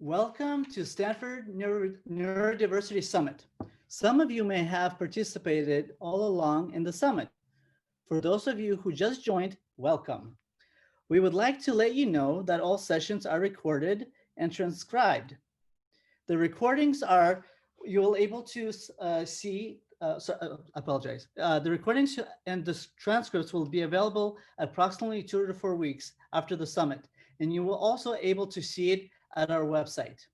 Welcome to Stanford Neurodiversity Summit. Some of you may have participated all along in the summit. For those of you who just joined, welcome. We would like to let you know that all sessions are recorded and transcribed. The recordings are, you'll able to see, apologize. The recordings and the transcripts will be available approximately 2 to 4 weeks after the summit, and you will also able to see it at our website.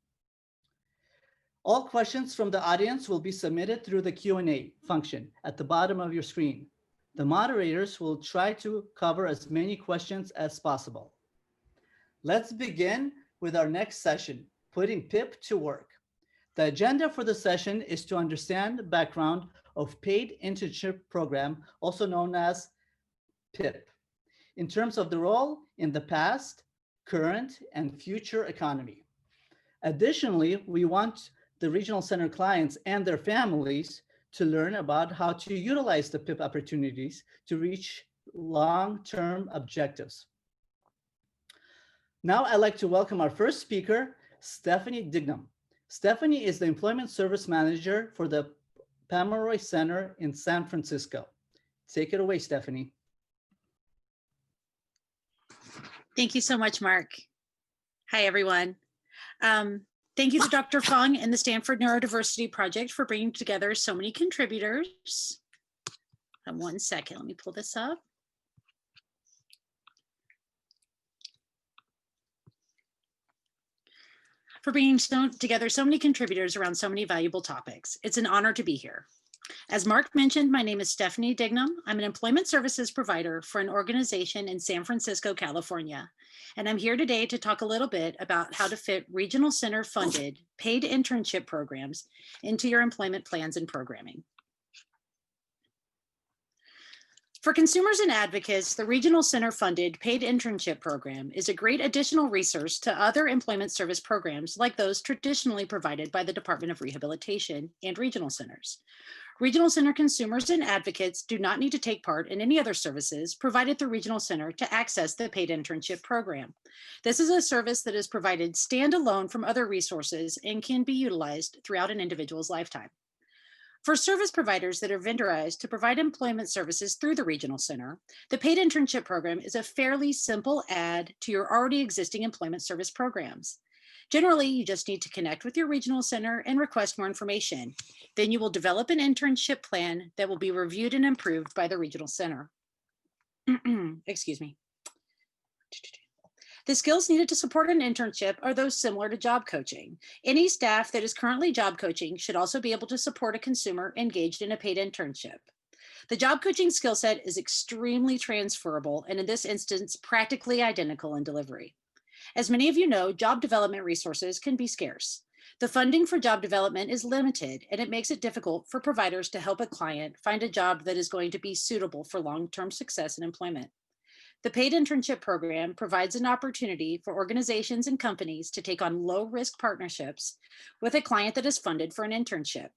All questions from the audience will be submitted through the Q&A function at the bottom of your screen. The moderators will try to cover as many questions as possible. Let's begin with our next session, putting PIP to work. The agenda for the session is to understand the background of paid internship program, also known as PIP, in terms of the role in the past, current, and future economy. Additionally, we want the regional center clients and their families to learn about how to utilize the PIP opportunities to reach long-term objectives. Now I'd like to welcome our first speaker, Stephanie Dignam. Stephanie is the Employment Service Manager for the Pomeroy Center in San Francisco. Take it away, Stephanie. Thank you so much, Mark. Hi, everyone. Thank you to Dr. Fung and the Stanford Neurodiversity Project for bringing together so many contributors. 1 second, let me pull this up. For bringing together so many contributors around so many valuable topics. It's an honor to be here. As Mark mentioned, my name is Stephanie Dignam. I'm an employment services provider for an organization in San Francisco, California. And I'm here today to talk a little bit about how to fit regional center funded paid internship programs into your employment plans and programming. For consumers and advocates, the Regional Center funded paid internship program is a great additional resource to other employment service programs like those traditionally provided by the Department of Rehabilitation and regional centers. Regional Center consumers and advocates do not need to take part in any other services provided through Regional Center to access the paid internship program. This is a service that is provided standalone from other resources and can be utilized throughout an individual's lifetime. For service providers that are vendorized to provide employment services through the Regional Center, the paid internship program is a fairly simple add to your already existing employment service programs. Generally, you just need to connect with your Regional Center and request more information. Then you will develop an internship plan that will be reviewed and approved by the Regional Center. Excuse me. The skills needed to support an internship are those similar to job coaching. Any staff that is currently job coaching should also be able to support a consumer engaged in a paid internship. The job coaching skill set is extremely transferable and in this instance, practically identical in delivery. As many of you know, job development resources can be scarce. The funding for job development is limited and it makes it difficult for providers to help a client find a job that is going to be suitable for long-term success in employment. The paid internship program provides an opportunity for organizations and companies to take on low-risk partnerships with a client that is funded for an internship.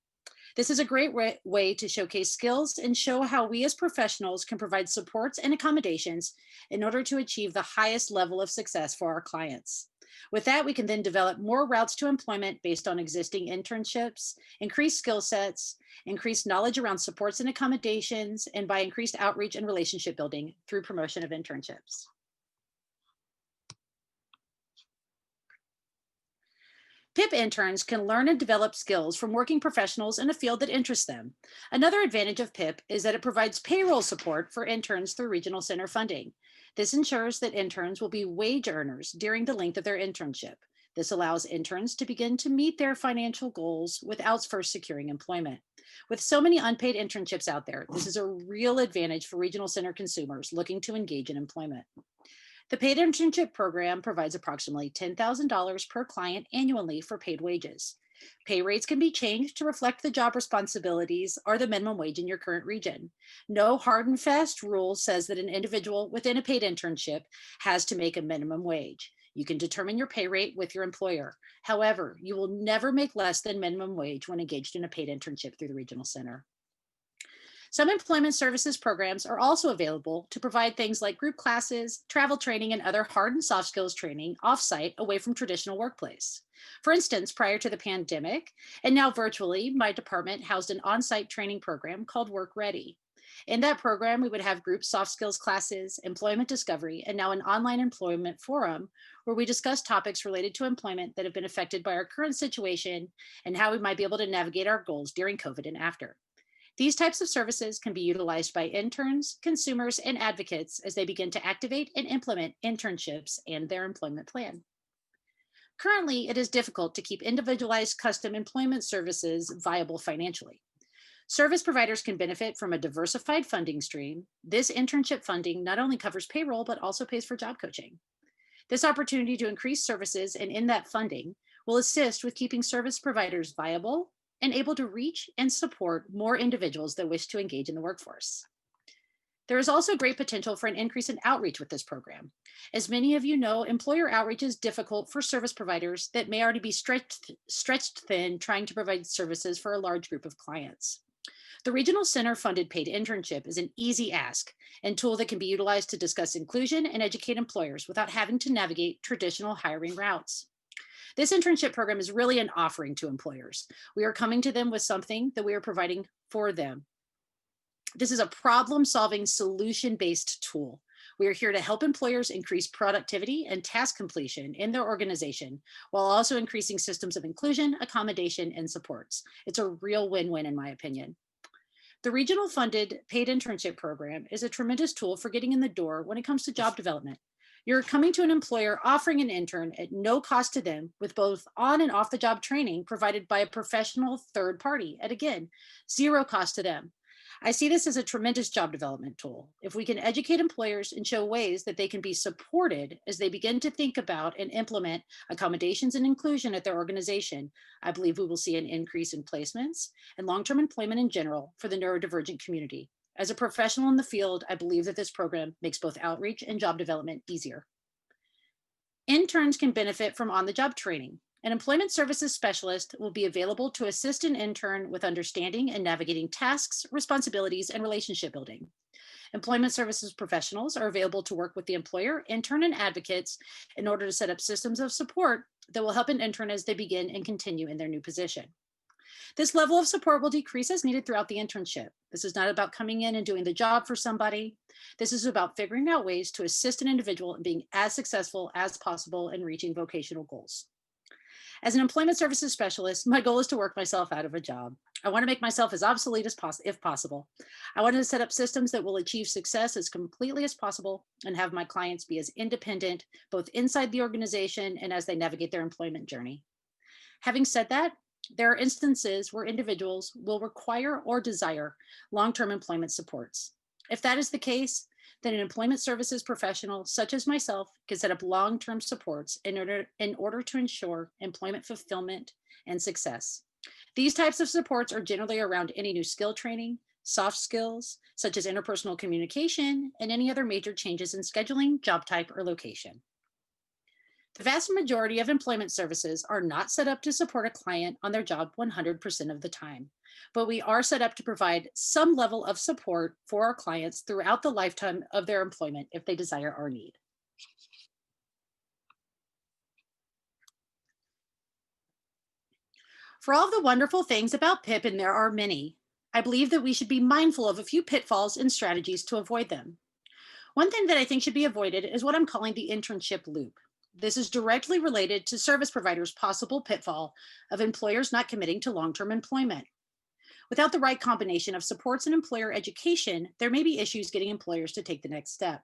This is a great way to showcase skills and show how we as professionals can provide supports and accommodations in order to achieve the highest level of success for our clients. With that, we can then develop more routes to employment based on existing internships, increase skill sets, increase knowledge around supports and accommodations, and by increased outreach and relationship building through promotion of internships. PIP interns can learn and develop skills from working professionals in a field that interests them. Another advantage of PIP is that it provides payroll support for interns through Regional Center funding. This ensures that interns will be wage earners during the length of their internship. This allows interns to begin to meet their financial goals without first securing employment. With so many unpaid internships out there, this is a real advantage for Regional Center consumers looking to engage in employment. The paid internship program provides approximately $10,000 per client annually for paid wages. Pay rates can be changed to reflect the job responsibilities or the minimum wage in your current region. No hard and fast rule says that an individual within a paid internship has to make a minimum wage. You can determine your pay rate with your employer. However, you will never make less than minimum wage when engaged in a paid internship through the Regional Center. Some employment services programs are also available to provide things like group classes, travel training, and other hard and soft skills training offsite away from traditional workplace. For instance, prior to the pandemic, and now virtually, my department housed an on-site training program called Work Ready. In that program, we would have group soft skills classes, employment discovery, and now an online employment forum where we discuss topics related to employment that have been affected by our current situation and how we might be able to navigate our goals during COVID and after. These types of services can be utilized by interns, consumers, and advocates as they begin to activate and implement internships and their employment plan. Currently, it is difficult to keep individualized custom employment services viable financially. Service providers can benefit from a diversified funding stream. This internship funding not only covers payroll, but also pays for job coaching. This opportunity to increase services and in that funding will assist with keeping service providers viable and able to reach and support more individuals that wish to engage in the workforce. There is also great potential for an increase in outreach with this program. As many of you know, employer outreach is difficult for service providers that may already be stretched thin trying to provide services for a large group of clients. The Regional Center funded paid internship is an easy ask and tool that can be utilized to discuss inclusion and educate employers without having to navigate traditional hiring routes. This internship program is really an offering to employers. We are coming to them with something that we are providing for them. This is a problem-solving, solution-based tool. We are here to help employers increase productivity and task completion in their organization, while also increasing systems of inclusion, accommodation, and supports. It's a real win-win, in my opinion. The regional funded paid internship program is a tremendous tool for getting in the door when it comes to job development. You're coming to an employer offering an intern at no cost to them with both on and off the job training provided by a professional third party at, again, zero cost to them. I see this as a tremendous job development tool. If we can educate employers and show ways that they can be supported as they begin to think about and implement accommodations and inclusion at their organization, I believe we will see an increase in placements and long-term employment in general for the neurodivergent community. As a professional in the field, I believe that this program makes both outreach and job development easier. Interns can benefit from on-the-job training. An employment services specialist will be available to assist an intern with understanding and navigating tasks, responsibilities, and relationship building. Employment services professionals are available to work with the employer, intern, and advocates in order to set up systems of support that will help an intern as they begin and continue in their new position. This level of support will decrease as needed throughout the internship. This is not about coming in and doing the job for somebody. This is about figuring out ways to assist an individual in being as successful as possible in reaching vocational goals. As an employment services specialist, my goal is to work myself out of a job. I want to make myself as obsolete as if possible. I want to set up systems that will achieve success as completely as possible and have my clients be as independent, both inside the organization and as they navigate their employment journey. Having said that, there are instances where individuals will require or desire long-term employment supports. If that is the case, then an employment services professional such as myself can set up long-term supports in order to ensure employment fulfillment and success. These types of supports are generally around any new skill training, soft skills, such as interpersonal communication, and any other major changes in scheduling, job type, or location. The vast majority of employment services are not set up to support a client on their job 100% of the time, but we are set up to provide some level of support for our clients throughout the lifetime of their employment if they desire or need. For all the wonderful things about PIP, and there are many, I believe that we should be mindful of a few pitfalls and strategies to avoid them. One thing that I think should be avoided is what I'm calling the internship loop. This is directly related to service providers' possible pitfall of employers not committing to long-term employment. Without the right combination of supports and employer education, there may be issues getting employers to take the next step.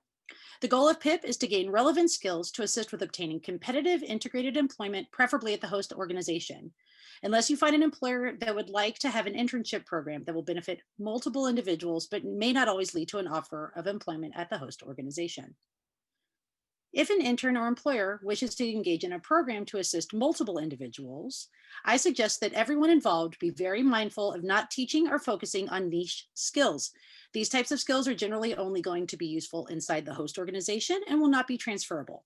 The goal of PIP is to gain relevant skills to assist with obtaining competitive integrated employment, preferably at the host organization. Unless you find an employer that would like to have an internship program that will benefit multiple individuals, but may not always lead to an offer of employment at the host organization. If an intern or employer wishes to engage in a program to assist multiple individuals, I suggest that everyone involved be very mindful of not teaching or focusing on niche skills. These types of skills are generally only going to be useful inside the host organization and will not be transferable.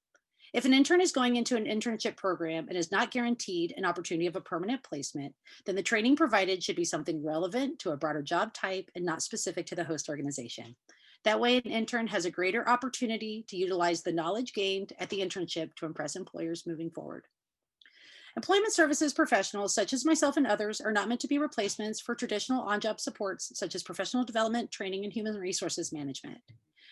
If an intern is going into an internship program and is not guaranteed an opportunity of a permanent placement, then the training provided should be something relevant to a broader job type and not specific to the host organization. That way, an intern has a greater opportunity to utilize the knowledge gained at the internship to impress employers moving forward. Employment services professionals, such as myself and others, are not meant to be replacements for traditional on-job supports, such as professional development, training, and human resources management.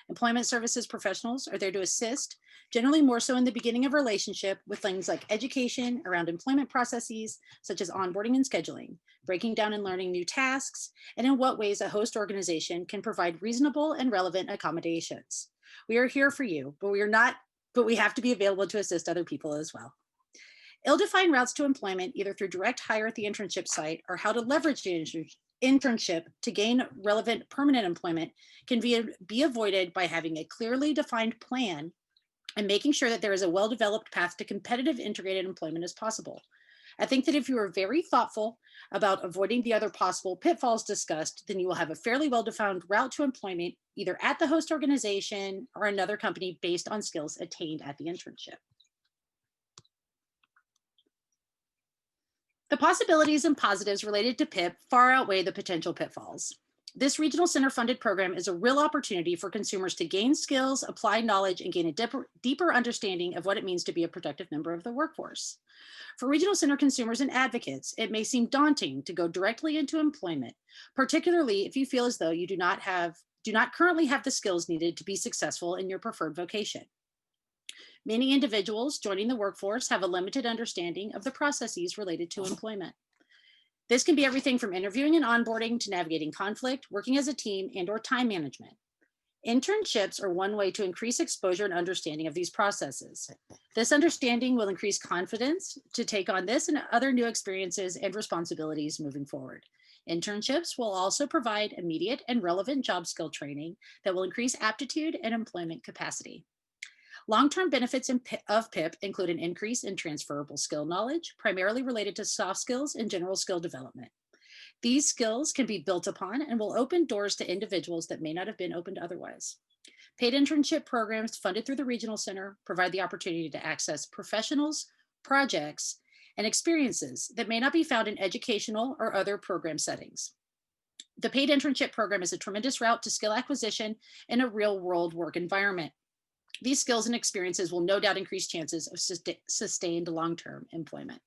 Employment services professionals are there to assist, generally more so in the beginning of a relationship, with things like education around employment processes, such as onboarding and scheduling, breaking down and learning new tasks, and in what ways a host organization can provide reasonable and relevant accommodations. We are here for you, but we have to be available to assist other people as well. Ill-defined routes to employment, either through direct hire at the internship site or how to leverage the internship to gain relevant permanent employment, can be avoided by having a clearly defined plan and making sure that there is a well-developed path to competitive integrated employment as possible. I think that if you are very thoughtful about avoiding the other possible pitfalls discussed, then you will have a fairly well-defined route to employment, either at the host organization or another company based on skills attained at the internship. The possibilities and positives related to PIP far outweigh the potential pitfalls. This regional center funded program is a real opportunity for consumers to gain skills, apply knowledge, and gain a deeper understanding of what it means to be a productive member of the workforce. For regional center consumers and advocates, it may seem daunting to go directly into employment, particularly if you feel as though you do not currently have the skills needed to be successful in your preferred vocation. Many individuals joining the workforce have a limited understanding of the processes related to employment. This can be everything from interviewing and onboarding to navigating conflict, working as a team, and/or time management. Internships are one way to increase exposure and understanding of these processes. This understanding will increase confidence to take on this and other new experiences and responsibilities moving forward. Internships will also provide immediate and relevant job skill training that will increase aptitude and employment capacity. Long-term benefits of PIP include an increase in transferable skill knowledge, primarily related to soft skills and general skill development. These skills can be built upon and will open doors to individuals that may not have been opened otherwise. Paid internship programs funded through the Regional Center provide the opportunity to access professionals, projects, and experiences that may not be found in educational or other program settings. The paid internship program is a tremendous route to skill acquisition in a real-world work environment. These skills and experiences will no doubt increase chances of sustained long-term employment.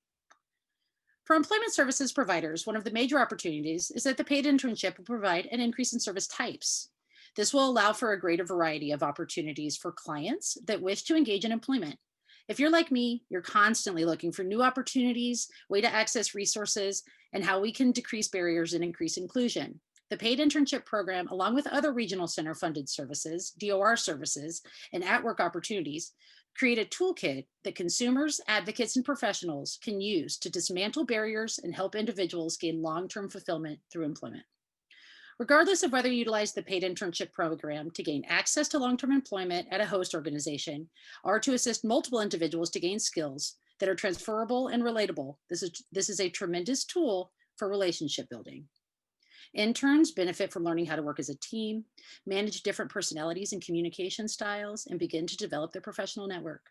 For employment services providers, one of the major opportunities is that the paid internship will provide an increase in service types. This will allow for a greater variety of opportunities for clients that wish to engage in employment. If you're like me, you're constantly looking for new opportunities, way to access resources, and how we can decrease barriers and increase inclusion. The paid internship program, along with other regional center funded services, DOR services, and at-work opportunities, create a toolkit that consumers, advocates, and professionals can use to dismantle barriers and help individuals gain long-term fulfillment through employment. Regardless of whether you utilize the paid internship program to gain access to long-term employment at a host organization or to assist multiple individuals to gain skills that are transferable and relatable, this is a tremendous tool for relationship building. Interns benefit from learning how to work as a team, manage different personalities and communication styles, and begin to develop their professional network.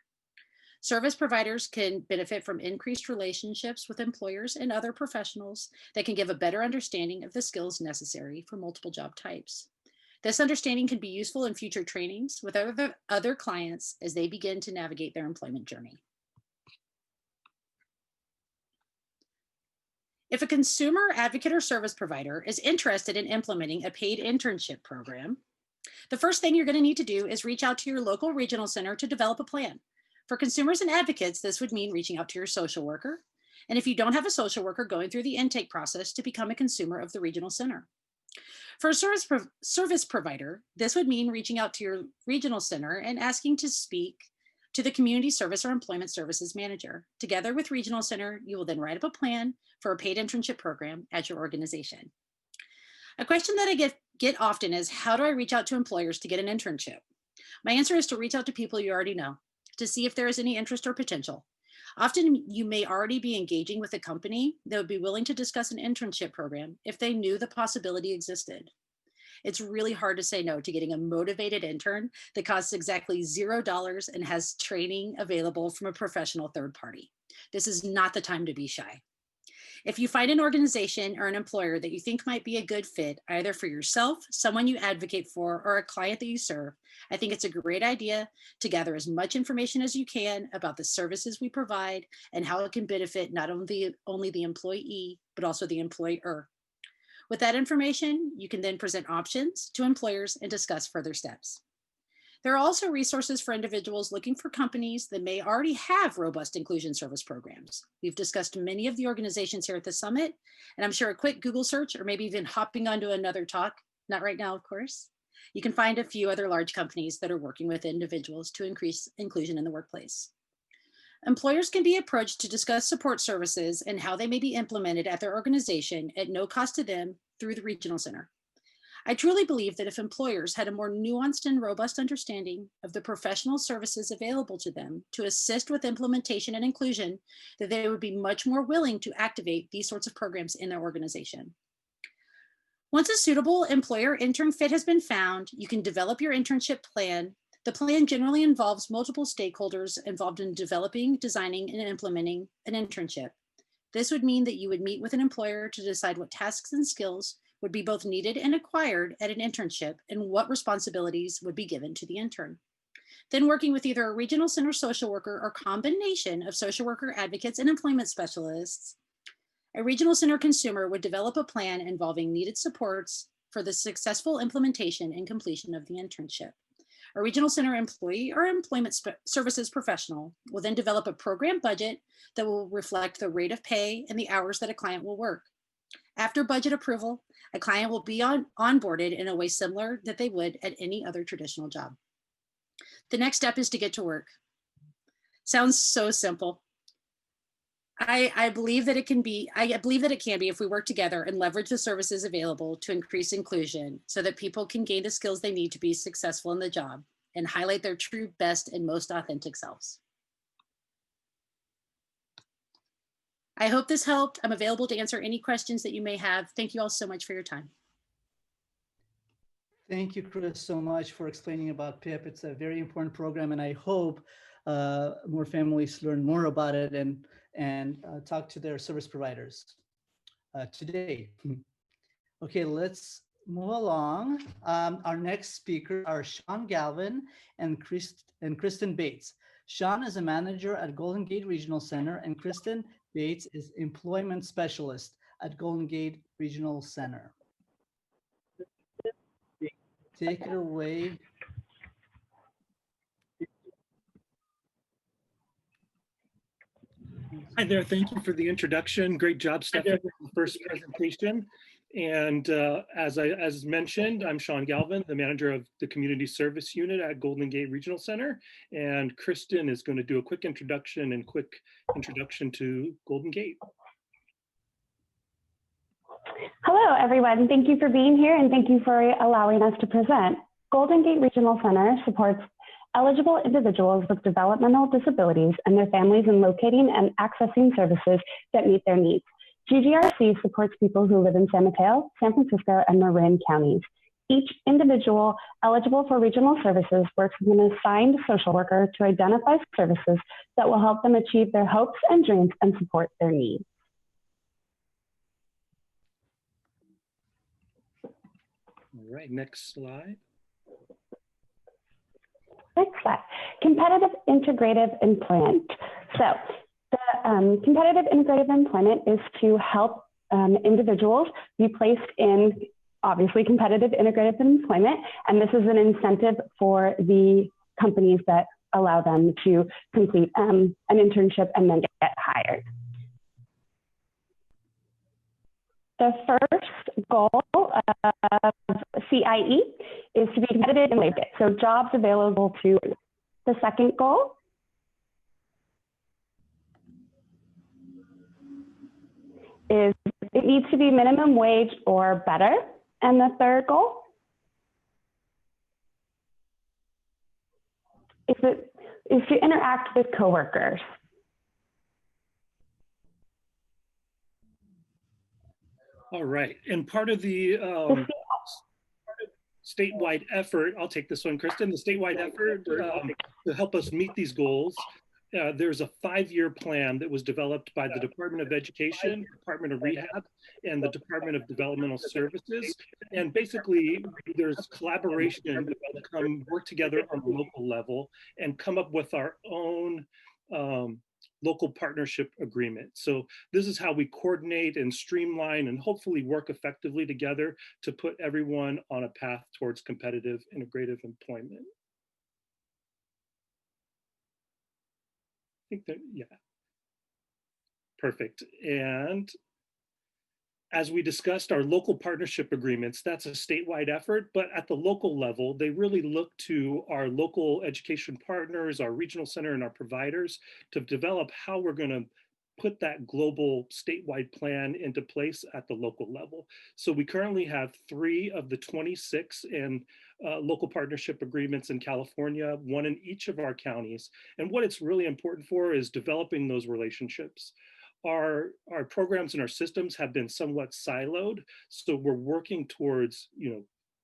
Service providers can benefit from increased relationships with employers and other professionals that can give a better understanding of the skills necessary for multiple job types. This understanding can be useful in future trainings with other clients as they begin to navigate their employment journey. If a consumer, advocate, or service provider is interested in implementing a paid internship program, the first thing you're going to need to do is reach out to your local regional center to develop a plan. For consumers and advocates, this would mean reaching out to your social worker. And if you don't have a social worker, going through the intake process to become a consumer of the regional center. For a service provider, this would mean reaching out to your regional center and asking to speak to the community service or employment services manager. Together with regional center, you will then write up a plan for a paid internship program at your organization. A question that I get often is, how do I reach out to employers to get an internship? My answer is to reach out to people you already know to see if there is any interest or potential. Often you may already be engaging with a company that would be willing to discuss an internship program if they knew the possibility existed. It's really hard to say no to getting a motivated intern that costs exactly $0 and has training available from a professional third party. This is not the time to be shy. If you find an organization or an employer that you think might be a good fit, either for yourself, someone you advocate for, or a client that you serve, I think it's a great idea to gather as much information as you can about the services we provide and how it can benefit not only the employee, but also the employer. With that information, you can then present options to employers and discuss further steps. There are also resources for individuals looking for companies that may already have robust inclusion service programs. We've discussed many of the organizations here at the summit, and I'm sure a quick Google search or maybe even hopping onto another talk, not right now, of course, you can find a few other large companies that are working with individuals to increase inclusion in the workplace. Employers can be approached to discuss support services and how they may be implemented at their organization at no cost to them through the Regional Center. I truly believe that if employers had a more nuanced and robust understanding of the professional services available to them to assist with implementation and inclusion, that they would be much more willing to activate these sorts of programs in their organization. Once a suitable employer-intern fit has been found, you can develop your internship plan. The plan generally involves multiple stakeholders involved in developing, designing, and implementing an internship. This would mean that you would meet with an employer to decide what tasks and skills would be both needed and acquired at an internship and what responsibilities would be given to the intern. Then working with either a regional center social worker or combination of social worker advocates and employment specialists, a regional center consumer would develop a plan involving needed supports for the successful implementation and completion of the internship. A regional center employee or employment services professional will then develop a program budget that will reflect the rate of pay and the hours that a client will work. After budget approval, a client will be onboarded in a way similar that they would at any other traditional job. The next step is to get to work. Sounds so simple. I believe that it can be if we work together and leverage the services available to increase inclusion so that people can gain the skills they need to be successful in the job and highlight their true best and most authentic selves. I hope this helped. I'm available to answer any questions that you may have. Thank you all so much for your time. Thank you, Chris, so much for explaining about PIP. It's a very important program, and I hope more families learn more about it and talk to their service providers today. Okay, let's move along. Our next speaker are Sean Galvin and Kristen Bates. Sean is a manager at Golden Gate Regional Center, and Kristen Bates is employment specialist at Golden Gate Regional Center. Take it away. Hi there, thank you for the introduction. Great job, Stephanie, for the first presentation. And as mentioned, I'm Sean Galvin, the manager of the Community Service Unit at Golden Gate Regional Center. And Kristen is going to do a quick introduction to Golden Gate. Hello, everyone. Thank you for being here and thank you for allowing us to present. Golden Gate Regional Center supports eligible individuals with developmental disabilities and their families in locating and accessing services that meet their needs. GGRC supports people who live in San Mateo, San Francisco, and Marin counties. Each individual eligible for regional services works with an assigned social worker to identify services that will help them achieve their hopes and dreams and support their needs. All right, next slide. Next slide. Competitive integrative employment. So the competitive integrative employment is to help individuals be placed in obviously competitive integrative employment. And this is an incentive for the companies that allow them to complete an internship and then get hired. The first goal of CIE is to be competitive in labor, so jobs available to. The second goal is it needs to be minimum wage or better. And the third goal is to interact with coworkers. All right, and part of the statewide effort, I'll take this one, Kristen, the statewide effort to help us meet these goals. There's a 5-year plan that was developed by the Department of Education, Department of Rehab, and the Department of Developmental Services. And basically, there's collaboration to come work together on a local level and come up with our own local partnership agreement. So this is how we coordinate and streamline and hopefully work effectively together to put everyone on a path towards competitive integrative employment. I think that, yeah, perfect. And as we discussed, our local partnership agreements, that's a statewide effort, but at the local level, they really look to our local education partners, our regional center, and our providers to develop how we're going to put that global statewide plan into place at the local level. So we currently have 3 of the 26 and local partnership agreements in California, 1 in each of our counties. And what it's really important for is developing those relationships. Our programs and our systems have been somewhat siloed. So we're working towards,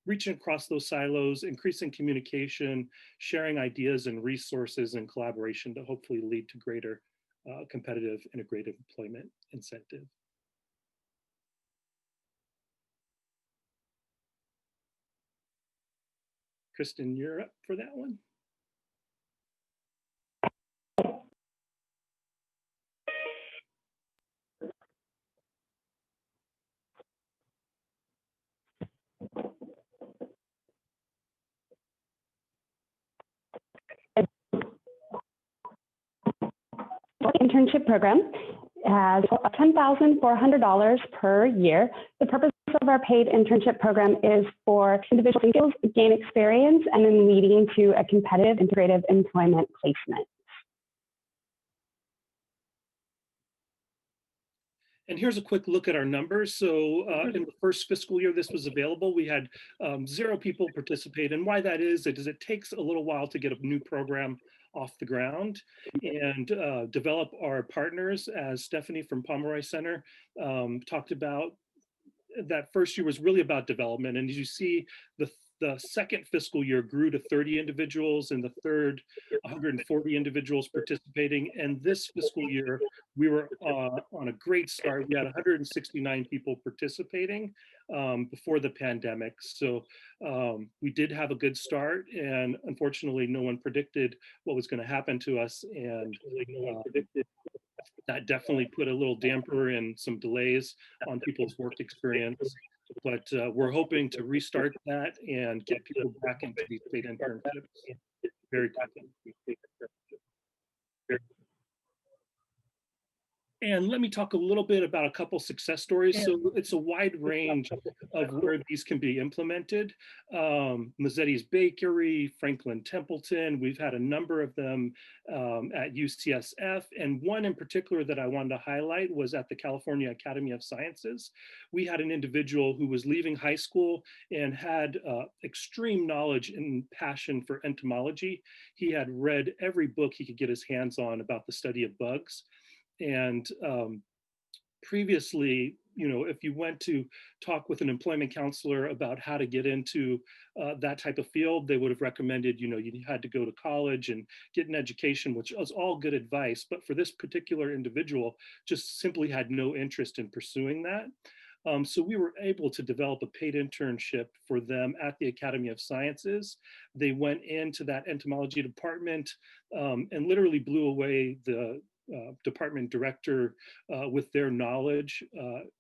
reaching across those silos, increasing communication, sharing ideas and resources and collaboration to hopefully lead to greater competitive integrative employment incentive. Kristen, you're up for that one. Internship program has $10,400 per year. The purpose of our paid internship program is for individuals to gain experience and then leading to a competitive integrative employment placement. And here's a quick look at our numbers. So in the first fiscal year this was available, we had 0 people participate. And why that is it takes a little while to get a new program off the ground and develop our partners. As Stephanie from Pomeroy Center talked about, that first year was really about development. And as you see, the second fiscal year grew to 30 individuals, and the third 140 individuals participating. And this fiscal year, we were on a great start. We had 169 people participating before the pandemic. So we did have a good start, and unfortunately, no one predicted what was going to happen to us. And that definitely put a little damper and some delays on people's work experience. But we're hoping to restart that and get people back into these paid internships very quickly. And let me talk a little bit about a couple success stories. So it's a wide range of where these can be implemented. Mazzetti's Bakery, Franklin Templeton, we've had a number of them at UCSF. And one in particular that I wanted to highlight was at the California Academy of Sciences. We had an individual who was leaving high school and had extreme knowledge and passion for entomology. He had read every book he could get his hands on about the study of bugs. And previously, if you went to talk with an employment counselor about how to get into that type of field, they would have recommended, you had to go to college and get an education, which was all good advice. But for this particular individual, just simply had no interest in pursuing that. So we were able to develop a paid internship for them at the Academy of Sciences. They went into that entomology department and literally blew away the department director with their knowledge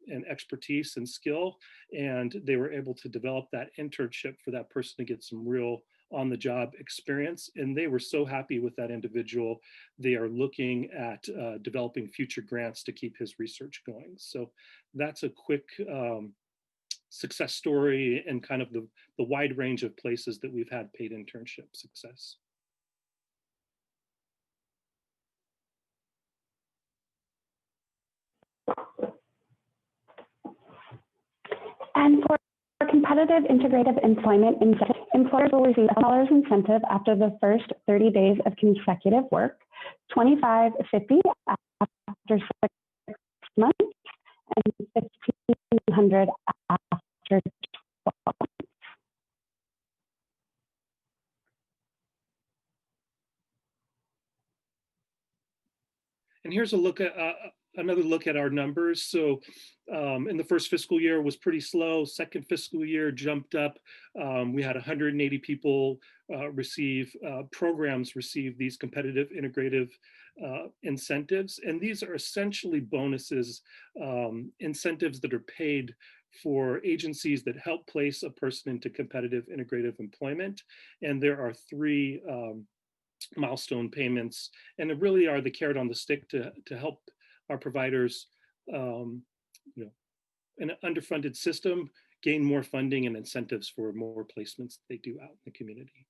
and expertise and skill. And they were able to develop that internship for that person to get some real on-the-job experience. And they were so happy with that individual. They are looking at developing future grants to keep his research going. So that's a quick success story and kind of the wide range of places that we've had paid internship success. And for competitive integrative employment incentive, employers will receive $1 incentive after the first 30 days of consecutive work, $25.50 after 6 months, and $1,500 after 12 months. here's a look at another look at our numbers. So in the first fiscal year was pretty slow. Second fiscal year jumped up. We had 180 people programs receive these competitive integrative incentives. And these are essentially bonuses, incentives that are paid for agencies that help place a person into competitive integrative employment. And there are three milestone payments, and it really are the carrot on the stick to help our providers, in an underfunded system, gain more funding and incentives for more placements they do out in the community.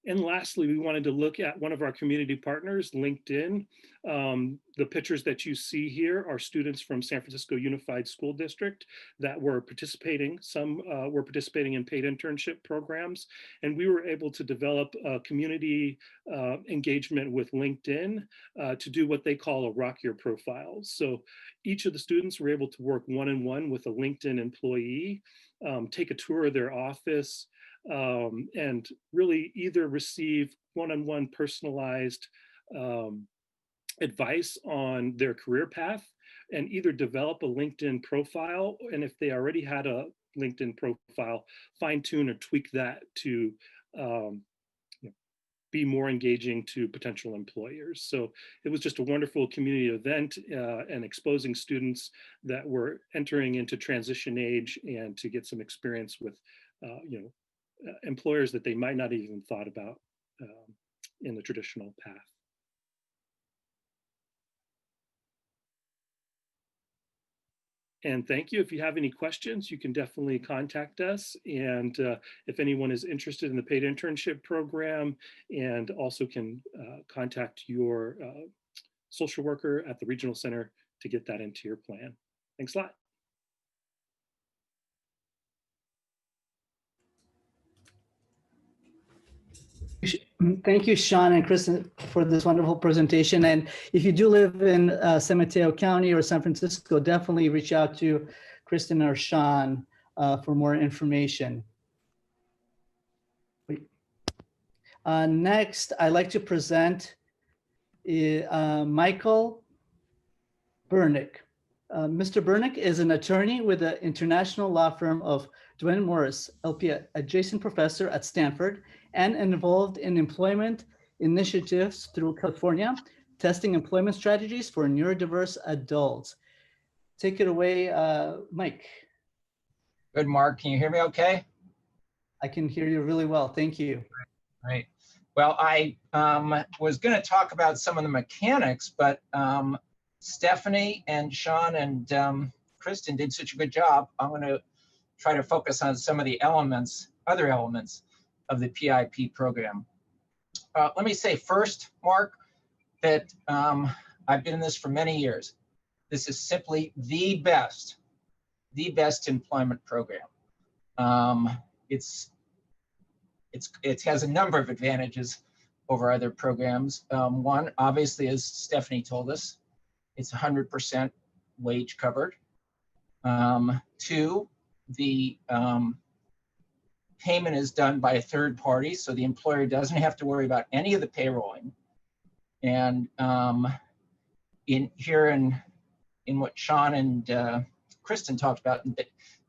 And lastly, we wanted to look at one of our community partners, LinkedIn. The pictures that you see here are students from San Francisco Unified School District that were participating. Some were participating in paid internship programs. And we were able to develop a community engagement with LinkedIn to do what they call a rock your profile. So each of the students were able to work one-on-one with a LinkedIn employee, take a tour of their office, and really either receive one-on-one personalized advice on their career path, and either develop a LinkedIn profile, and if they already had a LinkedIn profile, fine-tune or tweak that to be more engaging to potential employers. So it was just a wonderful community event and exposing students that were entering into transition age and to get some experience with employers that they might not even thought about in the traditional path. And thank you. If you have any questions, you can definitely contact us. And if anyone is interested in the paid internship program, and also can contact your social worker at the regional center to get that into your plan. Thanks a lot. Thank you, Sean and Kristen, for this wonderful presentation. And if you do live in San Mateo County or San Francisco, definitely reach out to Kristen or Sean for more information. Next, I'd like to present Michael Bernick. Mr. Bernick is an attorney with the international law firm of Dwayne Morris, LP, adjacent professor at Stanford, and involved in employment initiatives through California, testing employment strategies for neurodiverse adults. Take it away, Mike. Good, Mark. Can you hear me okay? I can hear you really well. Thank you. Right. Well, I was going to talk about some of the mechanics, but Stephanie and Sean and Kristen did such a good job. I'm going to try to focus on some of the elements, other elements of the PIP program. Let me say first, Mark, that I've been in this for many years. This is simply the best employment program. It has a number of advantages over other programs. One, obviously, as Stephanie told us, it's 100% wage covered. Two, the payment is done by a third party, so the employer doesn't have to worry about any of the payrolling. And in what Sean and Kristen talked about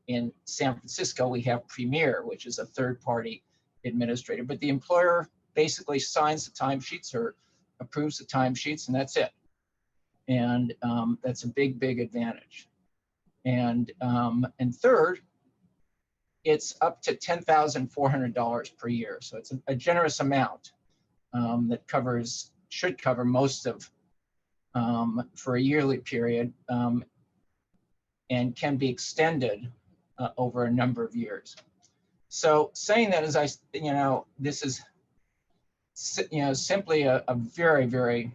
in San Francisco, we have Premier, which is a third party administrator, but the employer basically signs the timesheets or approves the timesheets, and that's it. And that's a big advantage. And third, it's up to $10,400 per year. So it's a generous amount that should cover most of, for a yearly period, and can be extended over a number of years. So saying that, as this is, simply a very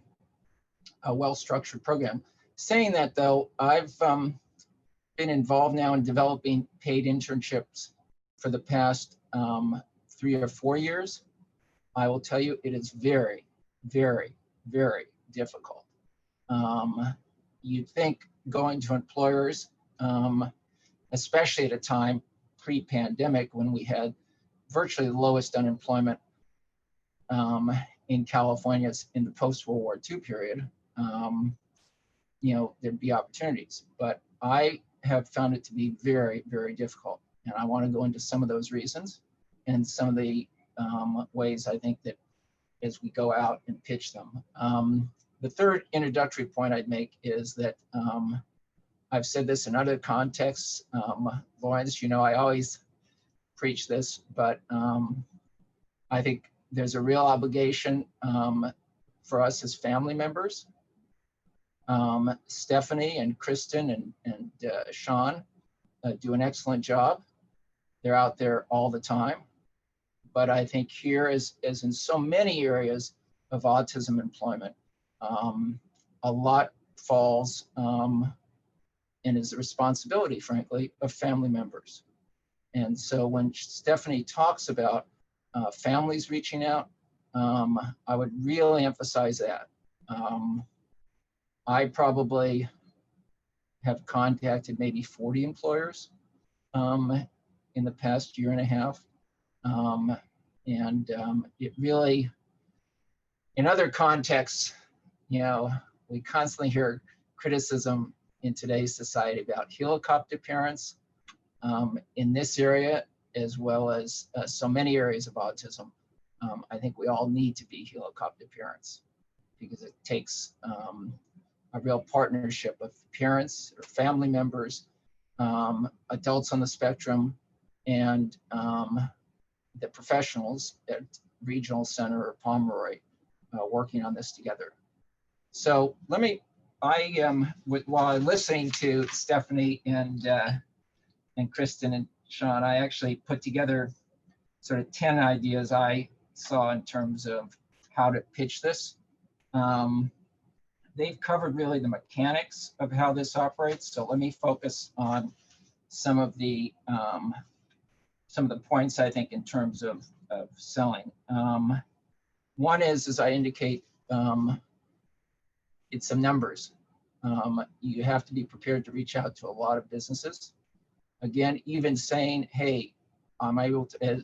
well-structured program. Saying that, though, I've been involved now in developing paid internships for the past 3 or 4 years. I will tell you, it is very difficult. You'd think going to employers, especially at a time pre-pandemic when we had virtually the lowest unemployment in California in the post-World War II period, there'd be opportunities. But I have found it to be very, very difficult. And I want to go into some of those reasons and some of the ways I think that as we go out and pitch them. The third introductory point I'd make is that I've said this in other contexts. Lawrence, I always preach this, but I think there's a real obligation for us as family members. Stephanie and Kristen and Sean do an excellent job. They're out there all the time. But I think here, as in so many areas of autism employment, a lot falls and is the responsibility, frankly, of family members. And so when Stephanie talks about families reaching out, I would really emphasize that. I probably have contacted maybe 40 employers in the past year and a half. It really, in other contexts, we constantly hear criticism in today's society about helicopter parents. In this area, as well as so many areas of autism, I think we all need to be helicopter parents because it takes a real partnership of parents or family members, adults on the spectrum, and the professionals at Regional Center or Pomeroy working on this together. So while I'm listening to Stephanie and Kristen and Sean, I actually put together sort of 10 ideas I saw in terms of how to pitch this. They've covered really the mechanics of how this operates. So let me focus on some of the points I think in terms of selling. One is, as I indicate, it's some numbers. You have to be prepared to reach out to a lot of businesses. Again, even saying, hey, I'm able to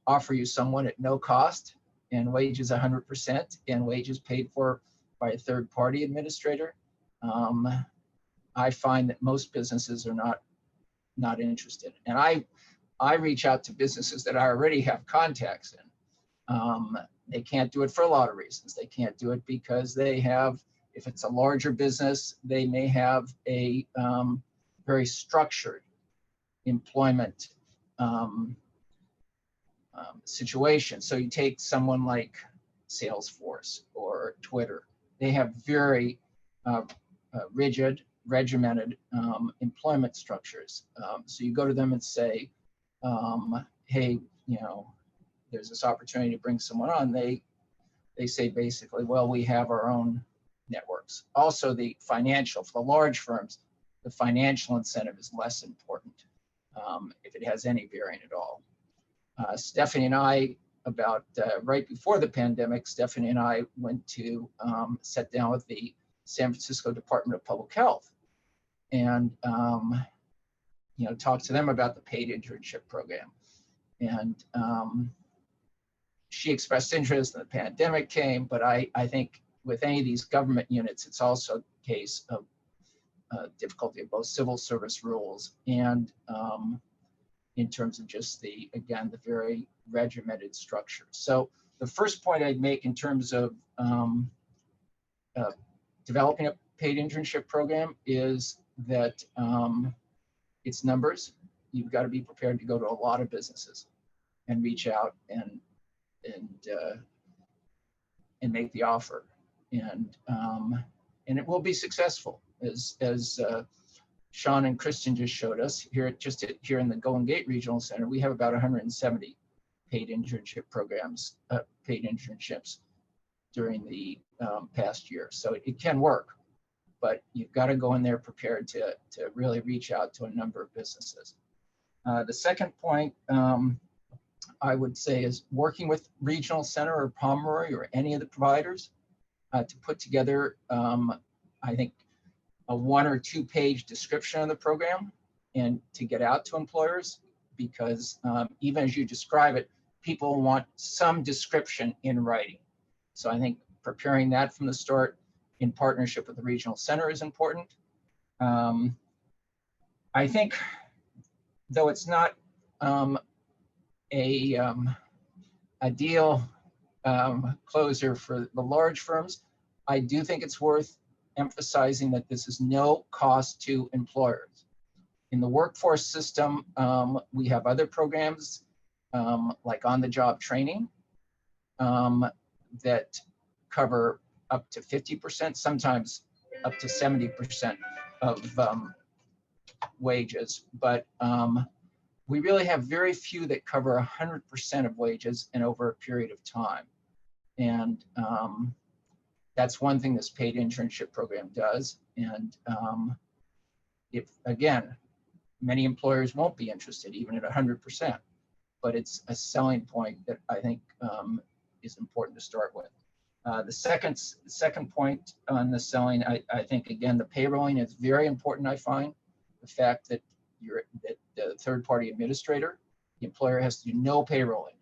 offer you someone at no cost and wages 100% and wages paid for by a third-party administrator. I find that most businesses are not interested. And I reach out to businesses that I already have contacts in. They can't do it for a lot of reasons. They can't do it because they have, if it's a larger business, they may have a very structured employment situation. So you take someone like Salesforce or Twitter. They have very rigid, regimented employment structures. So you go to them and say, hey, there's this opportunity to bring someone on. They say basically, well, we have our own networks. Also, the financial, for the large firms, the financial incentive is less important if it has any bearing at all. Stephanie and I, about right before the pandemic, Stephanie and I went to sit down with the San Francisco Department of Public Health and talk to them about the paid internship program. And she expressed interest, and the pandemic came, but I think with any of these government units, it's also a case of difficulty of both civil service rules and in terms of just the very regimented structure. So the first point I'd make in terms of developing a paid internship program is that it's numbers. You've got to be prepared to go to a lot of businesses and reach out and make the offer, and it will be successful, as Sean and Kristen just showed us here in the Golden Gate Regional Center. We have about 170 paid internship programs, paid internships during the past year. So it can work, but you've got to go in there prepared to really reach out to a number of businesses. The second point I would say is working with Regional Center or Pomeroy or any of the providers to put together, I think, a 1 or 2 page description of the program and to get out to employers, because even as you describe it, people want some description in writing. So I think preparing that from the start in partnership with the regional center is important. I think, though it's not a deal closer for the large firms, I do think it's worth emphasizing that this is no cost to employers. In the workforce system, we have other programs like on-the-job training that cover up to 50%, sometimes up to 70% of wages. But we really have very few that cover 100% of wages and over a period of time. And that's one thing this paid internship program does. And if, again, many employers won't be interested even at 100%, but it's a selling point that I think is important to start with. The second point on the selling, I think, again, the payrolling is very important. I find the fact that the third-party administrator, the employer has to do no payrolling.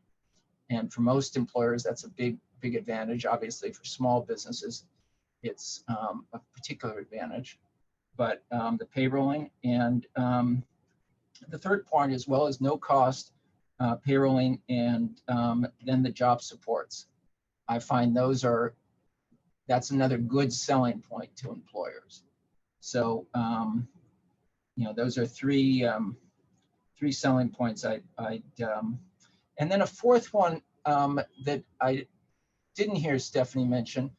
And for most employers, that's a big advantage. Obviously, for small businesses, it's a particular advantage. But the payrolling and the third point, as well as no cost payrolling, and then the job supports. I find that's another good selling point to employers. So those are three selling points. And then a fourth one that I didn't hear Stephanie mention,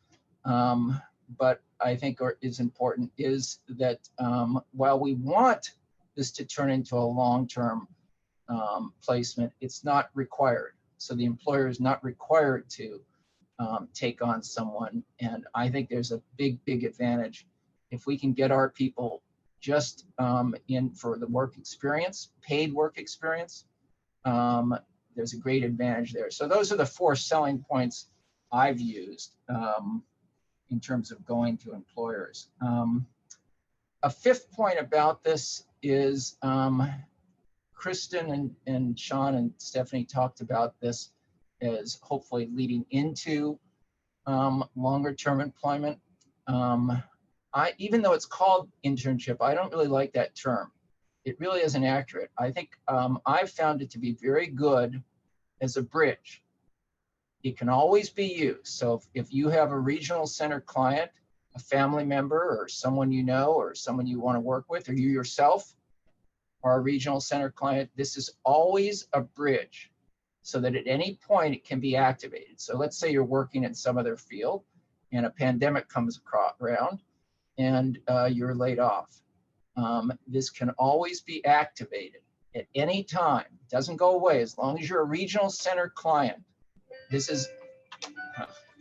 but I think is important, is that while we want this to turn into a long-term placement, it's not required. So the employer is not required to take on someone. And I think there's a big advantage if we can get our people just in for the work experience, paid work experience. There's a great advantage there. So those are the four selling points I've used in terms of going to employers. A fifth point about this is Kristen and Sean and Stephanie talked about this as hopefully leading into longer term employment. Even though it's called internship, I don't really like that term. It really isn't accurate. I think I've found it to be very good as a bridge. It can always be used. So if you have a regional center client, a family member or someone you know or someone you want to work with, or you yourself are a regional center client, this is always a bridge so that at any point it can be activated. So let's say you're working in some other field and a pandemic comes around and you're laid off. This can always be activated at any time. It doesn't go away as long as you're a regional center client. This is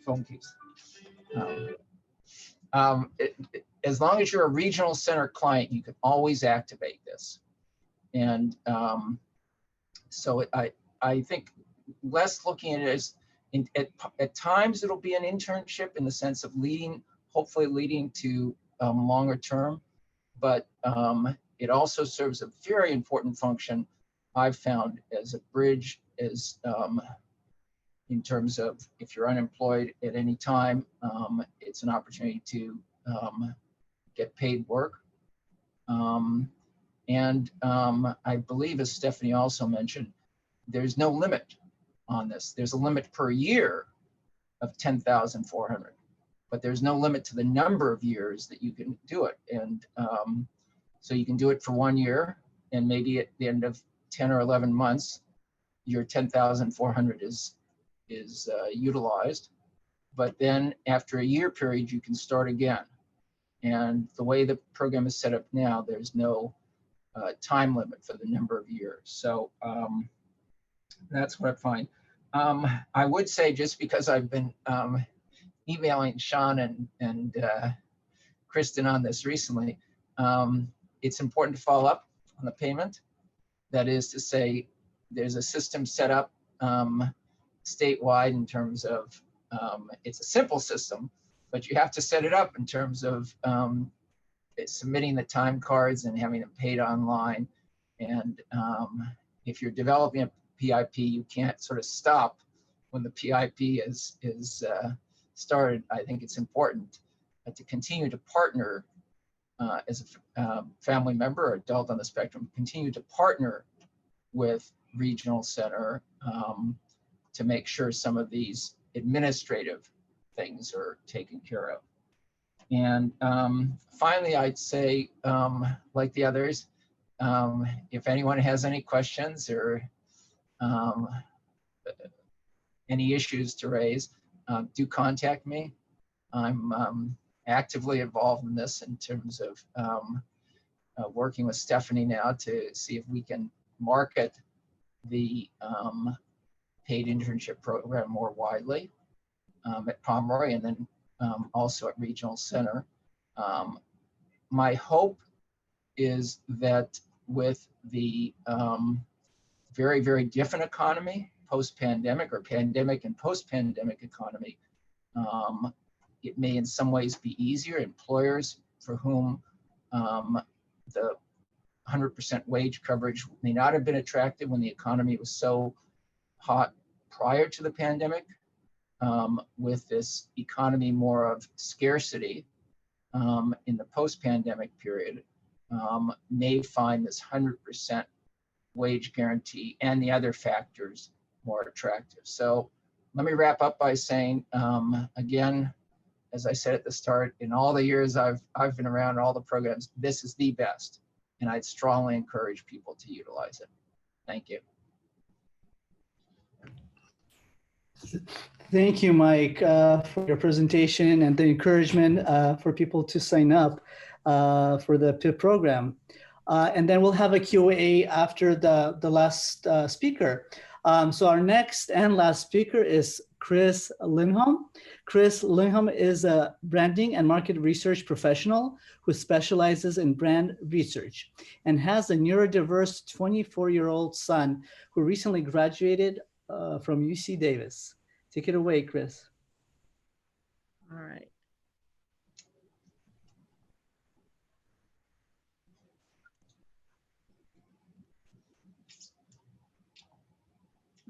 phone keys. As long as you're a regional center client, you can always activate this. And so I think less looking at it as at times it'll be an internship in the sense of hopefully leading to longer term, but it also serves a very important function I've found as a bridge, as in terms of if you're unemployed at any time, it's an opportunity to get paid work. And I believe, as Stephanie also mentioned, there's no limit on this. There's a limit per year of 10,400, but there's no limit to the number of years that you can do it. And so you can do it for 1 year, and maybe at the end of 10 or 11 months, your 10,400 is utilized. But then after a year period, you can start again. And the way the program is set up now, there's no time limit for the number of years. So that's what I find. I would say, just because I've been emailing Sean and Kristen on this recently, it's important to follow up on the payment. That is to say, there's a system set up statewide in terms of, it's a simple system, but you have to set it up in terms of submitting the time cards and having them paid online. And if you're developing a PIP, you can't sort of stop when the PIP is started. I think it's important to continue to partner as a family member or adult on the spectrum, continue to partner with regional center to make sure some of these administrative things are taken care of. And finally, I'd say, like the others, if anyone has any questions or any issues to raise, do contact me. I'm actively involved in this in terms of working with Stephanie now to see if we can market the paid internship program more widely at Pomeroy and then also at Regional Center. My hope is that with the very, very different economy, post-pandemic or pandemic and post-pandemic economy, it may in some ways be easier. Employers for whom the 100% wage coverage may not have been attractive when the economy was so hot prior to the pandemic, with this economy more of scarcity in the post-pandemic period, may find this 100% wage guarantee and the other factors more attractive. So let me wrap up by saying, again, as I said at the start, in all the years I've been around all the programs, this is the best, and I'd strongly encourage people to utilize it. Thank you. Thank you, Mike, for your presentation and the encouragement for people to sign up for the PIP program. And then we'll have a Q&A after the last speaker. So our next and last speaker is Chris Lindholm. Chris Lindholm is a branding and market research professional who specializes in brand research and has a neurodiverse 24-year-old son who recently graduated from UC Davis. Take it away, Chris. All right.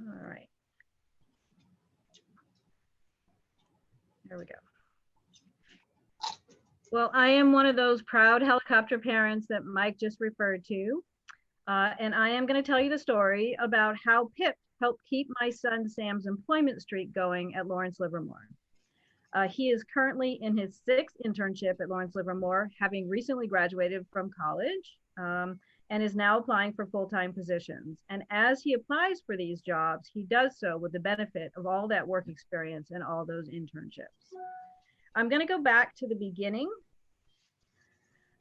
All right. There we go. Well, I am one of those proud helicopter parents that Mike just referred to. And I am going to tell you the story about how PIP helped keep my son Sam's employment streak going at Lawrence Livermore. He is currently in his 6th internship at Lawrence Livermore, having recently graduated from college, and is now applying for full-time positions. And as he applies for these jobs, he does so with the benefit of all that work experience and all those internships. I'm going to go back to the beginning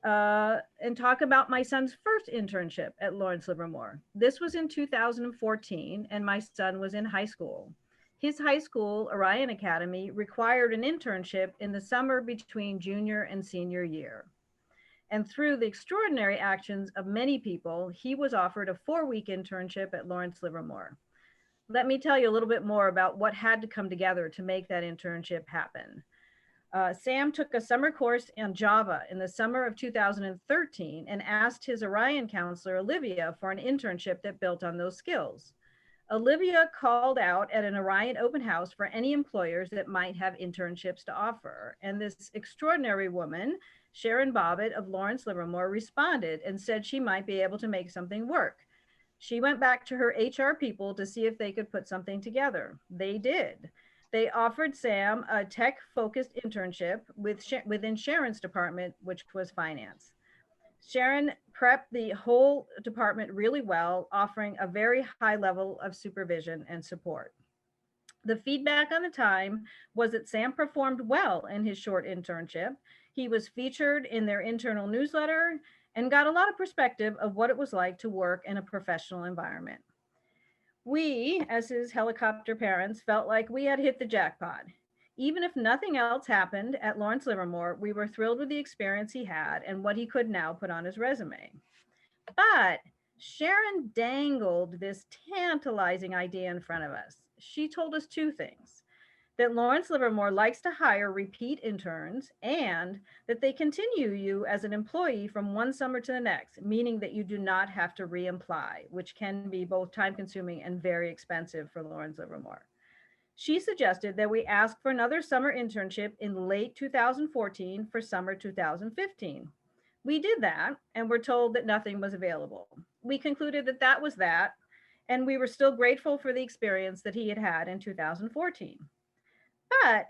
and talk about my son's first internship at Lawrence Livermore. This was in 2014, and my son was in high school. His high school, Orion Academy, required an internship in the summer between junior and senior year. And through the extraordinary actions of many people, he was offered a 4-week internship at Lawrence Livermore. Let me tell you a little bit more about what had to come together to make that internship happen. Sam took a summer course on Java in the summer of 2013 and asked his Orion counselor, Olivia, for an internship that built on those skills. Olivia called out at an Orion open house for any employers that might have internships to offer. And this extraordinary woman, Sharon Bobbitt of Lawrence Livermore, responded and said she might be able to make something work. She went back to her HR people to see if they could put something together. They did. They offered Sam a tech-focused internship within Sharon's department, which was finance. Sharon prepped the whole department really well, offering a very high level of supervision and support. The feedback on the time was that Sam performed well in his short internship. He was featured in their internal newsletter and got a lot of perspective of what it was like to work in a professional environment. We, as his helicopter parents, felt like we had hit the jackpot. Even if nothing else happened at Lawrence Livermore, we were thrilled with the experience he had and what he could now put on his resume. But Sharon dangled this tantalizing idea in front of us. She told us 2 things. that Lawrence Livermore likes to hire repeat interns, and that they continue you as an employee from one summer to the next, meaning that you do not have to reapply, which can be both time consuming and very expensive for Lawrence Livermore. She suggested that we ask for another summer internship in late 2014 for summer 2015. We did that and were told that nothing was available. We concluded that that was that, and we were still grateful for the experience that he had had in 2014. But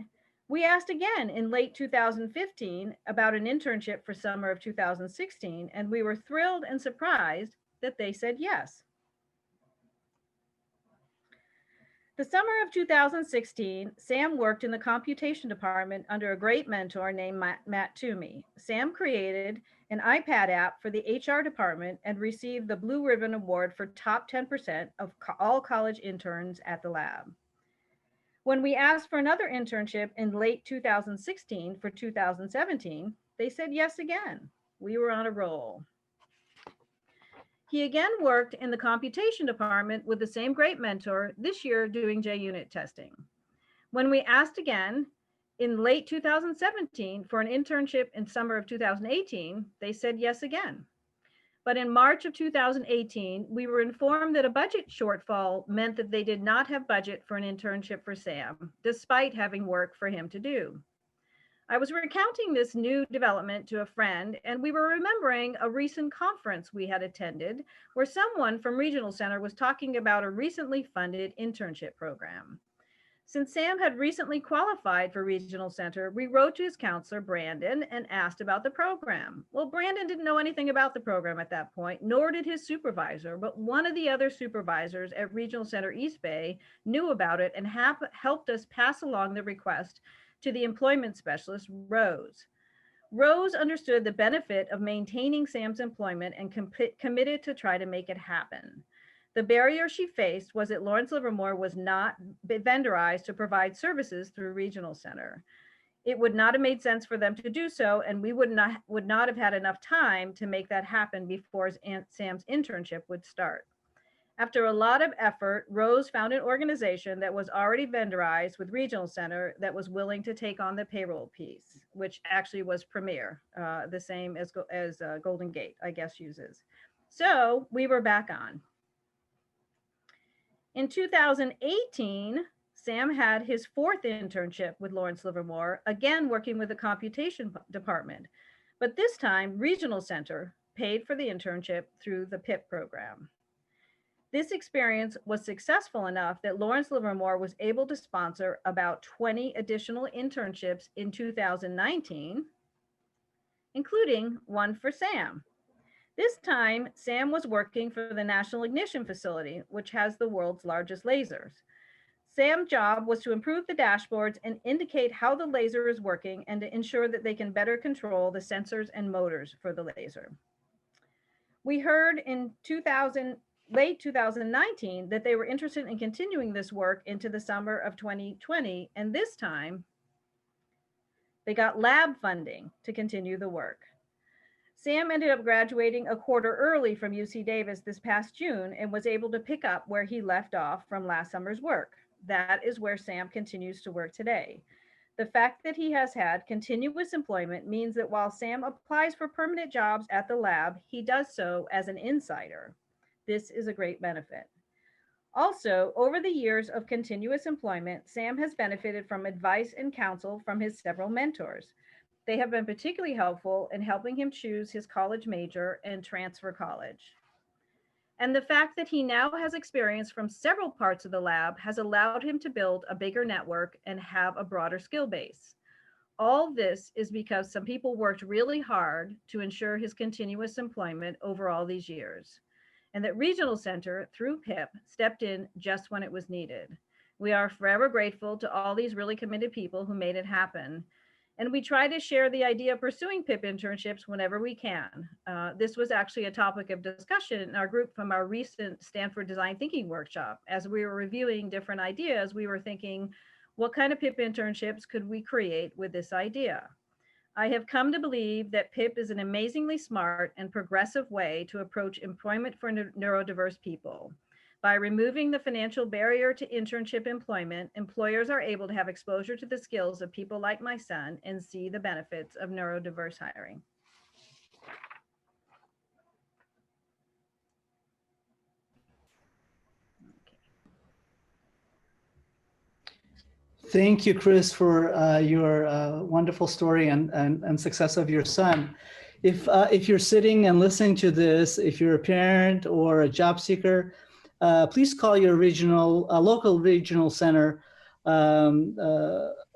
we asked again in late 2015 about an internship for summer of 2016, and we were thrilled and surprised that they said yes. The summer of 2016, Sam worked in the computation department under a great mentor named Matt Toomey. Sam created an iPad app for the HR department and received the Blue Ribbon Award for top 10% of all college interns at the lab. When we asked for another internship in late 2016 for 2017, they said yes again. We were on a roll. He again worked in the computation department with the same great mentor, this year doing JUnit testing. When we asked again in late 2017 for an internship in summer of 2018, they said yes again. But in March of 2018, we were informed that a budget shortfall meant that they did not have budget for an internship for Sam, despite having work for him to do. I was recounting this new development to a friend, and we were remembering a recent conference we had attended where someone from Regional Center was talking about a recently funded internship program. Since Sam had recently qualified for Regional Center, we wrote to his counselor, Brandon, and asked about the program. Well, Brandon didn't know anything about the program at that point, nor did his supervisor, but one of the other supervisors at Regional Center East Bay knew about it and helped us pass along the request to the employment specialist, Rose. Rose understood the benefit of maintaining Sam's employment and committed to try to make it happen. The barrier she faced was that Lawrence Livermore was not vendorized to provide services through Regional Center. It would not have made sense for them to do so, and we would not have had enough time to make that happen before Sam's internship would start. After a lot of effort, Rose found an organization that was already vendorized with Regional Center that was willing to take on the payroll piece, which actually was Premier, the same as Golden Gate, I guess, uses. So we were back on. In 2018, Sam had his fourth internship with Lawrence Livermore, again working with the computation department, but this time Regional Center paid for the internship through the PIP program. This experience was successful enough that Lawrence Livermore was able to sponsor about 20 additional internships in 2019, including one for Sam. This time, Sam was working for the National Ignition Facility, which has the world's largest lasers. Sam's job was to improve the dashboards and indicate how the laser is working and to ensure that they can better control the sensors and motors for the laser. We heard in late 2019 that they were interested in continuing this work into the summer of 2020, and this time they got lab funding to continue the work. Sam ended up graduating a quarter early from UC Davis this past June and was able to pick up where he left off from last summer's work. That is where Sam continues to work today. The fact that he has had continuous employment means that while Sam applies for permanent jobs at the lab, he does so as an insider. This is a great benefit. Also, over the years of continuous employment, Sam has benefited from advice and counsel from his several mentors. They have been particularly helpful in helping him choose his college major and transfer college. And the fact that he now has experience from several parts of the lab has allowed him to build a bigger network and have a broader skill base. All this is because some people worked really hard to ensure his continuous employment over all these years, and that Regional Center, through PIP, stepped in just when it was needed. We are forever grateful to all these really committed people who made it happen. And we try to share the idea of pursuing PIP internships whenever we can. This was actually a topic of discussion in our group from our recent Stanford Design Thinking workshop. As we were reviewing different ideas, we were thinking, what kind of PIP internships could we create with this idea? I have come to believe that PIP is an amazingly smart and progressive way to approach employment for neurodiverse people. By removing the financial barrier to internship employment, employers are able to have exposure to the skills of people like my son and see the benefits of neurodiverse hiring. Thank you, Chris, for your wonderful story and success of your son. If you're sitting and listening to this, if you're a parent or a job seeker, please call your local regional center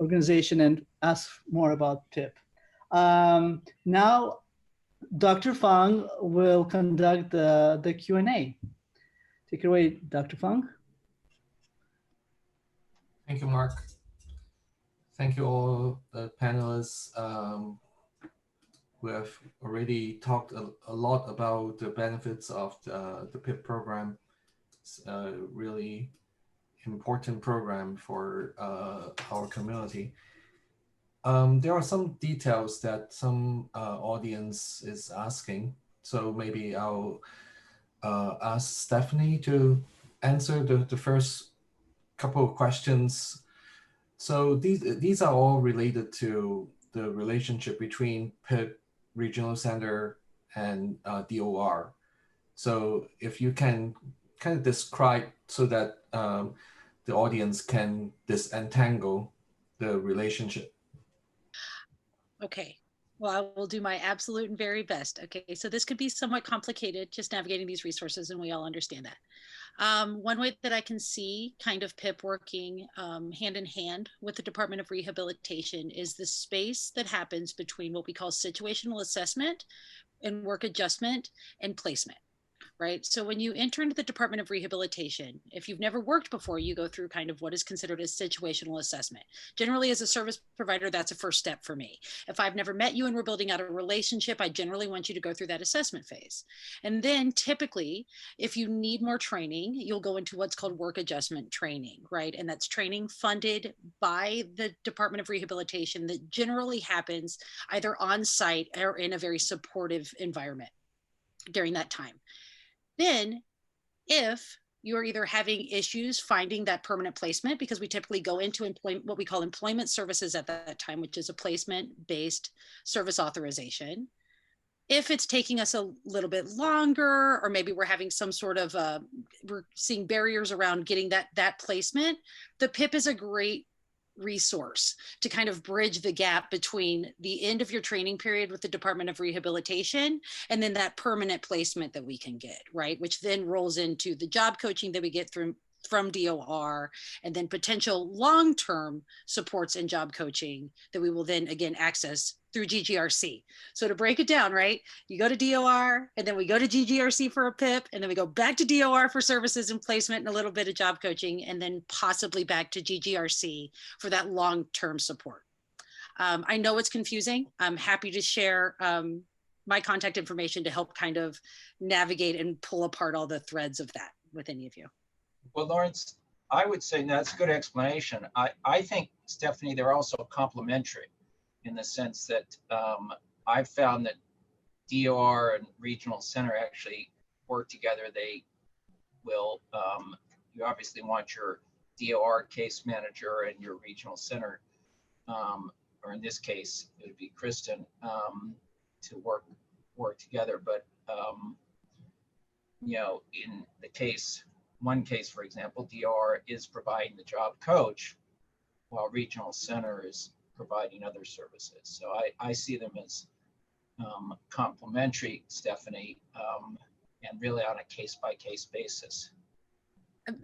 organization and ask more about PIP. Now, Dr. Fang will conduct the Q&A. Take it away, Dr. Fang. Thank you, Mark. Thank you all the panelists who have already talked a lot about the benefits of the PIP program. It's a really important program for our community. There are some details that some audience is asking. So maybe I'll ask Stephanie to answer the first couple of questions. So these are all related to the relationship between PIP, Regional Center, and DOR. So if you can kind of describe so that the audience can disentangle the relationship. Okay. Well, I will do my absolute and very best. Okay, so this could be somewhat complicated, just navigating these resources, and we all understand that. One way that I can see kind of PIP working hand in hand with the Department of Rehabilitation is the space that happens between what we call situational assessment and work adjustment and placement. Right. So when you enter into the Department of Rehabilitation, if you've never worked before, you go through kind of what is considered a situational assessment. Generally, as a service provider, that's a first step for me. If I've never met you and we're building out a relationship, I generally want you to go through that assessment phase. And then typically, if you need more training, you'll go into what's called work adjustment training, right? And that's training funded by the Department of Rehabilitation that generally happens either on site or in a very supportive environment during that time. Then if you're either having issues finding that permanent placement, because we typically go into what we call employment services at that time, which is a placement-based service authorization. If it's taking us a little bit longer, or maybe we're having some sort of, we're seeing barriers around getting that placement, the PIP is a great resource to kind of bridge the gap between the end of your training period with the Department of Rehabilitation and then that permanent placement that we can get, right? Which then rolls into the job coaching that we get from DOR, and then potential long-term supports and job coaching that we will then again access through GGRC. So to break it down, right? You go to DOR, and then we go to GGRC for a PIP, and then we go back to DOR for services and placement and a little bit of job coaching, and then possibly back to GGRC for that long-term support. I know it's confusing. I'm happy to share my contact information to help kind of navigate and pull apart all the threads of that with any of you. Well, Lawrence, I would say that's a good explanation. I think, Stephanie, they're also complementary in the sense that I've found that DOR and Regional Center actually work together. They will, you obviously want your DOR case manager and your Regional Center, or in this case, it would be Kristen, to work together. But, you know, in the one case, for example, DOR is providing the job coach while Regional Center is providing other services. So I see them as complementary, Stephanie, and really on a case-by-case basis.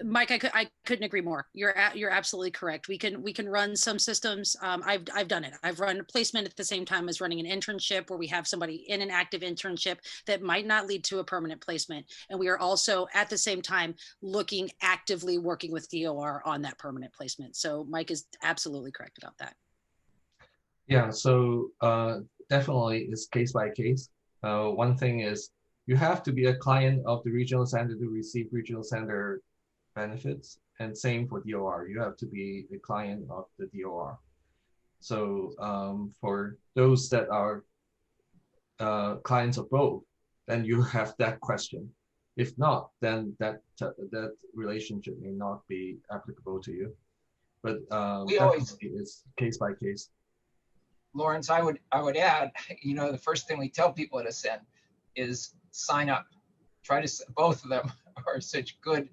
Mike, I couldn't agree more. You're absolutely correct. We can run some systems. I've done it. I've run a placement at the same time as running an internship where we have somebody in an active internship that might not lead to a permanent placement. And we are also at the same time actively working with DOR on that permanent placement. So Mike is absolutely correct about that. Yeah, so definitely it's case by case. One thing is you have to be a client of the Regional Center to receive Regional Center benefits, and same for DOR. You have to be a client of the DOR. So for those that are clients of both, then you have that question. If not, then that relationship may not be applicable to you. But We always, definitely it's case by case. Lawrence, I would add, you know, the first thing we tell people at Ascend is sign up. Try to, both of them are such good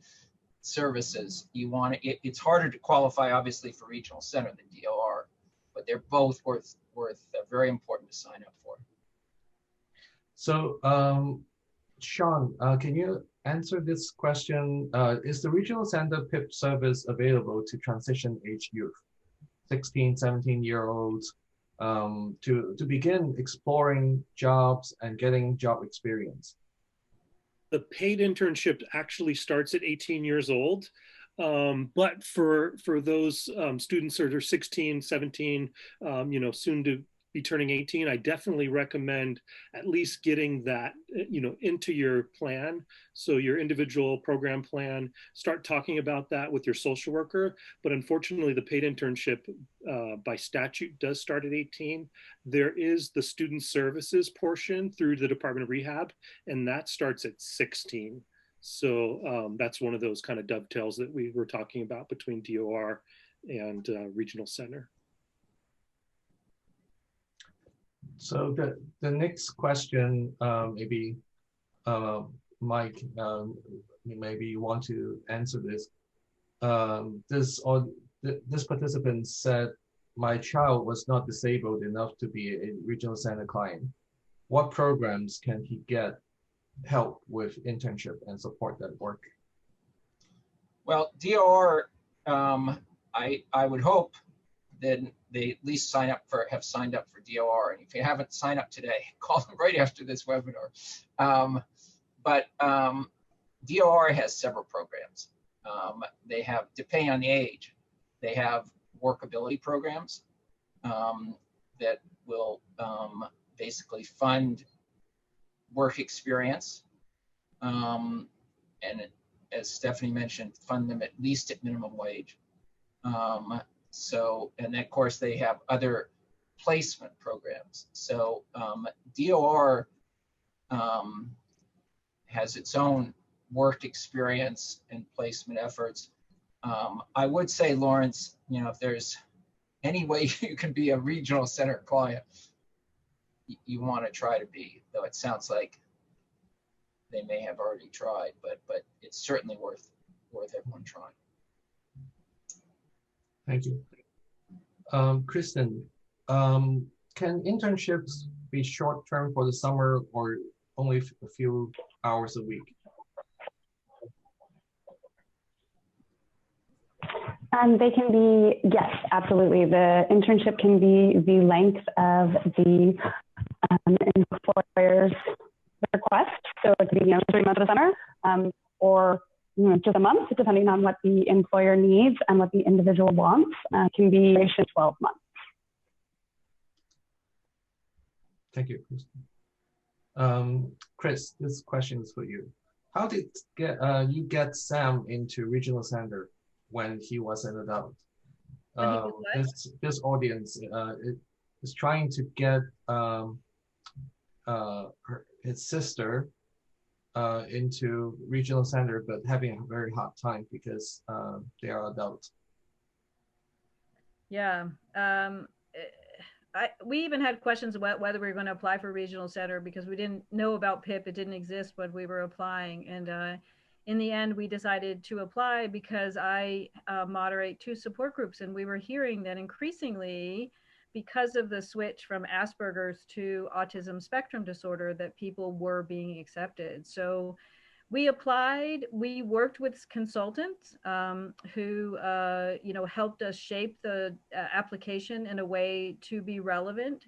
services. You want to, it's harder to qualify obviously for regional center than DOR, but they're both worth very important to sign up for. So Sean, can you answer this question? Is the regional center PIP service available to transition age youth, 16, 17-year-olds, to begin exploring jobs and getting job experience? The paid internship actually starts at 18 years old. But for those students that are 16, 17, you know, soon to be turning 18, I definitely recommend at least getting that, you know, into your plan. So your individual program plan, start talking about that with your social worker. But unfortunately, the paid internship by statute does start at 18. There is the student services portion through the Department of Rehab, and that starts at 16. So that's one of those kind of dovetails that we were talking about between DOR and Regional Center. So the next question, maybe Mike, maybe you want to answer this. This participant said, my child was not disabled enough to be a regional center client. What programs can he get help with internship and support that work? Well, DOR, I would hope that they at least have signed up for DOR. And if you haven't signed up today, call them right after this webinar. But DOR has several programs. They have, depending on the age, they have workability programs that will basically fund work experience. And as Stephanie mentioned, fund them at least at minimum wage. So, and of course they have other placement programs. So DOR has its own work experience and placement efforts. I would say, Lawrence, you know, if there's any way you can be a regional center client, you want to try to be, though it sounds like they may have already tried, but it's certainly worth everyone trying. Thank you. Kristen, can internships be short-term for the summer or only a few hours a week? They can be, yes, absolutely. The internship can be the length of the employer's request. So it could be, 3 months of the summer, or just a month, depending on what the employer needs and what the individual wants. Can be 12 months. Thank you, Kristen. Chris, this question is for you. How did you get Sam into regional center when he was an adult? This audience is trying to get his sister into regional center, but having a very hard time because they are adults. Yeah. We even had questions about whether we were going to apply for regional center because we didn't know about PIP. It didn't exist when we were applying. And in the end, we decided to apply because I moderate 2 support groups. And we were hearing that increasingly, because of the switch from Asperger's to autism spectrum disorder, that people were being accepted. So we applied. We worked with consultants who, helped us shape the application in a way to be relevant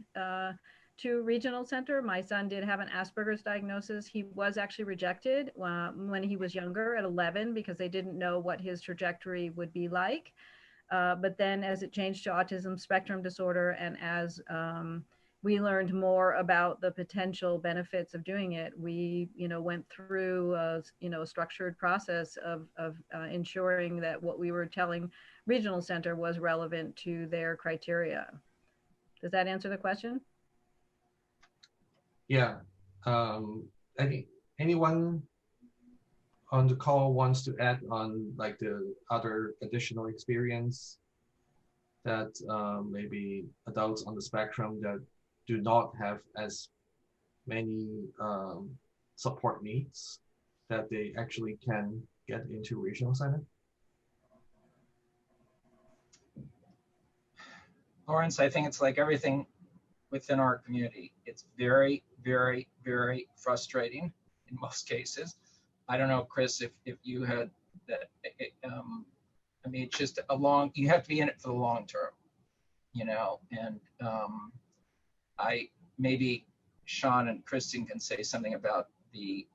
to regional center. My son did have an Asperger's diagnosis. He was actually rejected when he was younger at 11 because they didn't know what his trajectory would be like. But then as it changed to autism spectrum disorder and as we learned more about the potential benefits of doing it, we went through a structured process of ensuring that what we were telling regional center was relevant to their criteria. Does that answer the question? Yeah. Anyone on the call wants to add on like the other additional experience that maybe adults on the spectrum that do not have as many support needs that they actually can get into regional center? Lawrence, I think it's like everything within our community. It's very, very, very frustrating in most cases. I don't know, Chris, if you had that, I mean, it's just you have to be in it for the long term, you know, and maybe Sean and Kristen can say something about the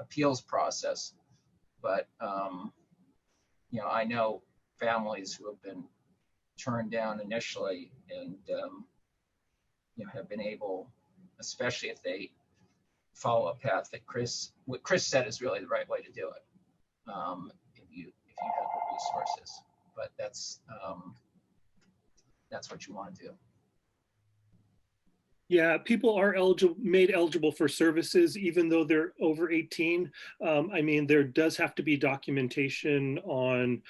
appeals process, but, you know, I know families who have been turned down initially and, you know, have been able, especially if they follow a path that what Chris said is really the right way to do it. If you have the resources, but that's what you want to do. Yeah, people are made eligible for services even though they're over 18. I mean, there does have to be documentation on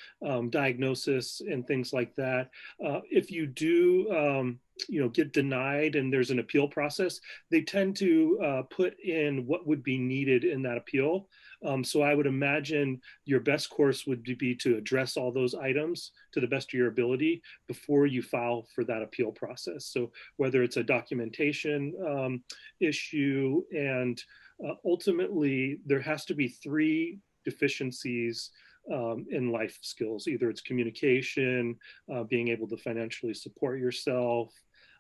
diagnosis and things like that. If you do, you know, get denied and there's an appeal process, they tend to put in what would be needed in that appeal. So I would imagine your best course would be to address all those items to the best of your ability before you file for that appeal process. So whether it's a documentation issue, and ultimately there has to be 3 deficiencies in life skills. Either it's communication, being able to financially support yourself.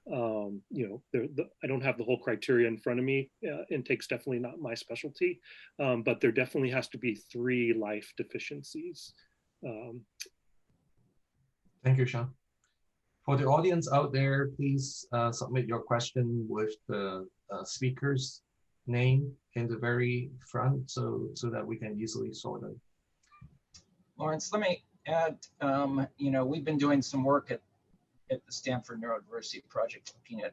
You know, I don't have the whole criteria in front of me. Intake's definitely not my specialty, but there definitely has to be 3 life deficiencies. Thank you, Sean. For the audience out there, please submit your question with the speaker's name in the very front so that we can easily sort it. Lawrence, let me add, you know, we've been doing some work at the Stanford Neurodiversity Project looking at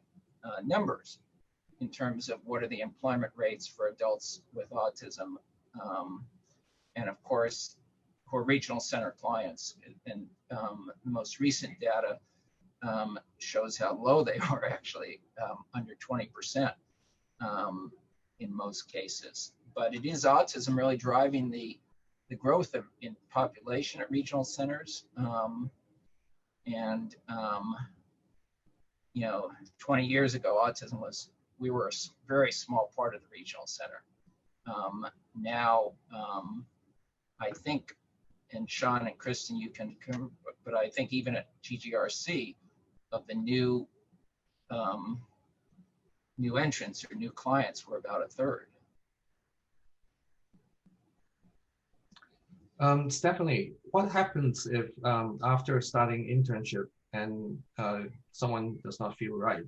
numbers in terms of what are the employment rates for adults with autism. And of course, for regional center clients. And the most recent data shows how low they are, actually, under 20% in most cases. But it is autism really driving the growth in population at regional centers. You know, 20 years ago, autism we were a very small part of the regional center. Now, I think, and Sean and Kristen, you can, but I think even at GGRC, of the new entrants or new clients, were about 1/3. Stephanie, what happens if after starting internship and someone does not feel right,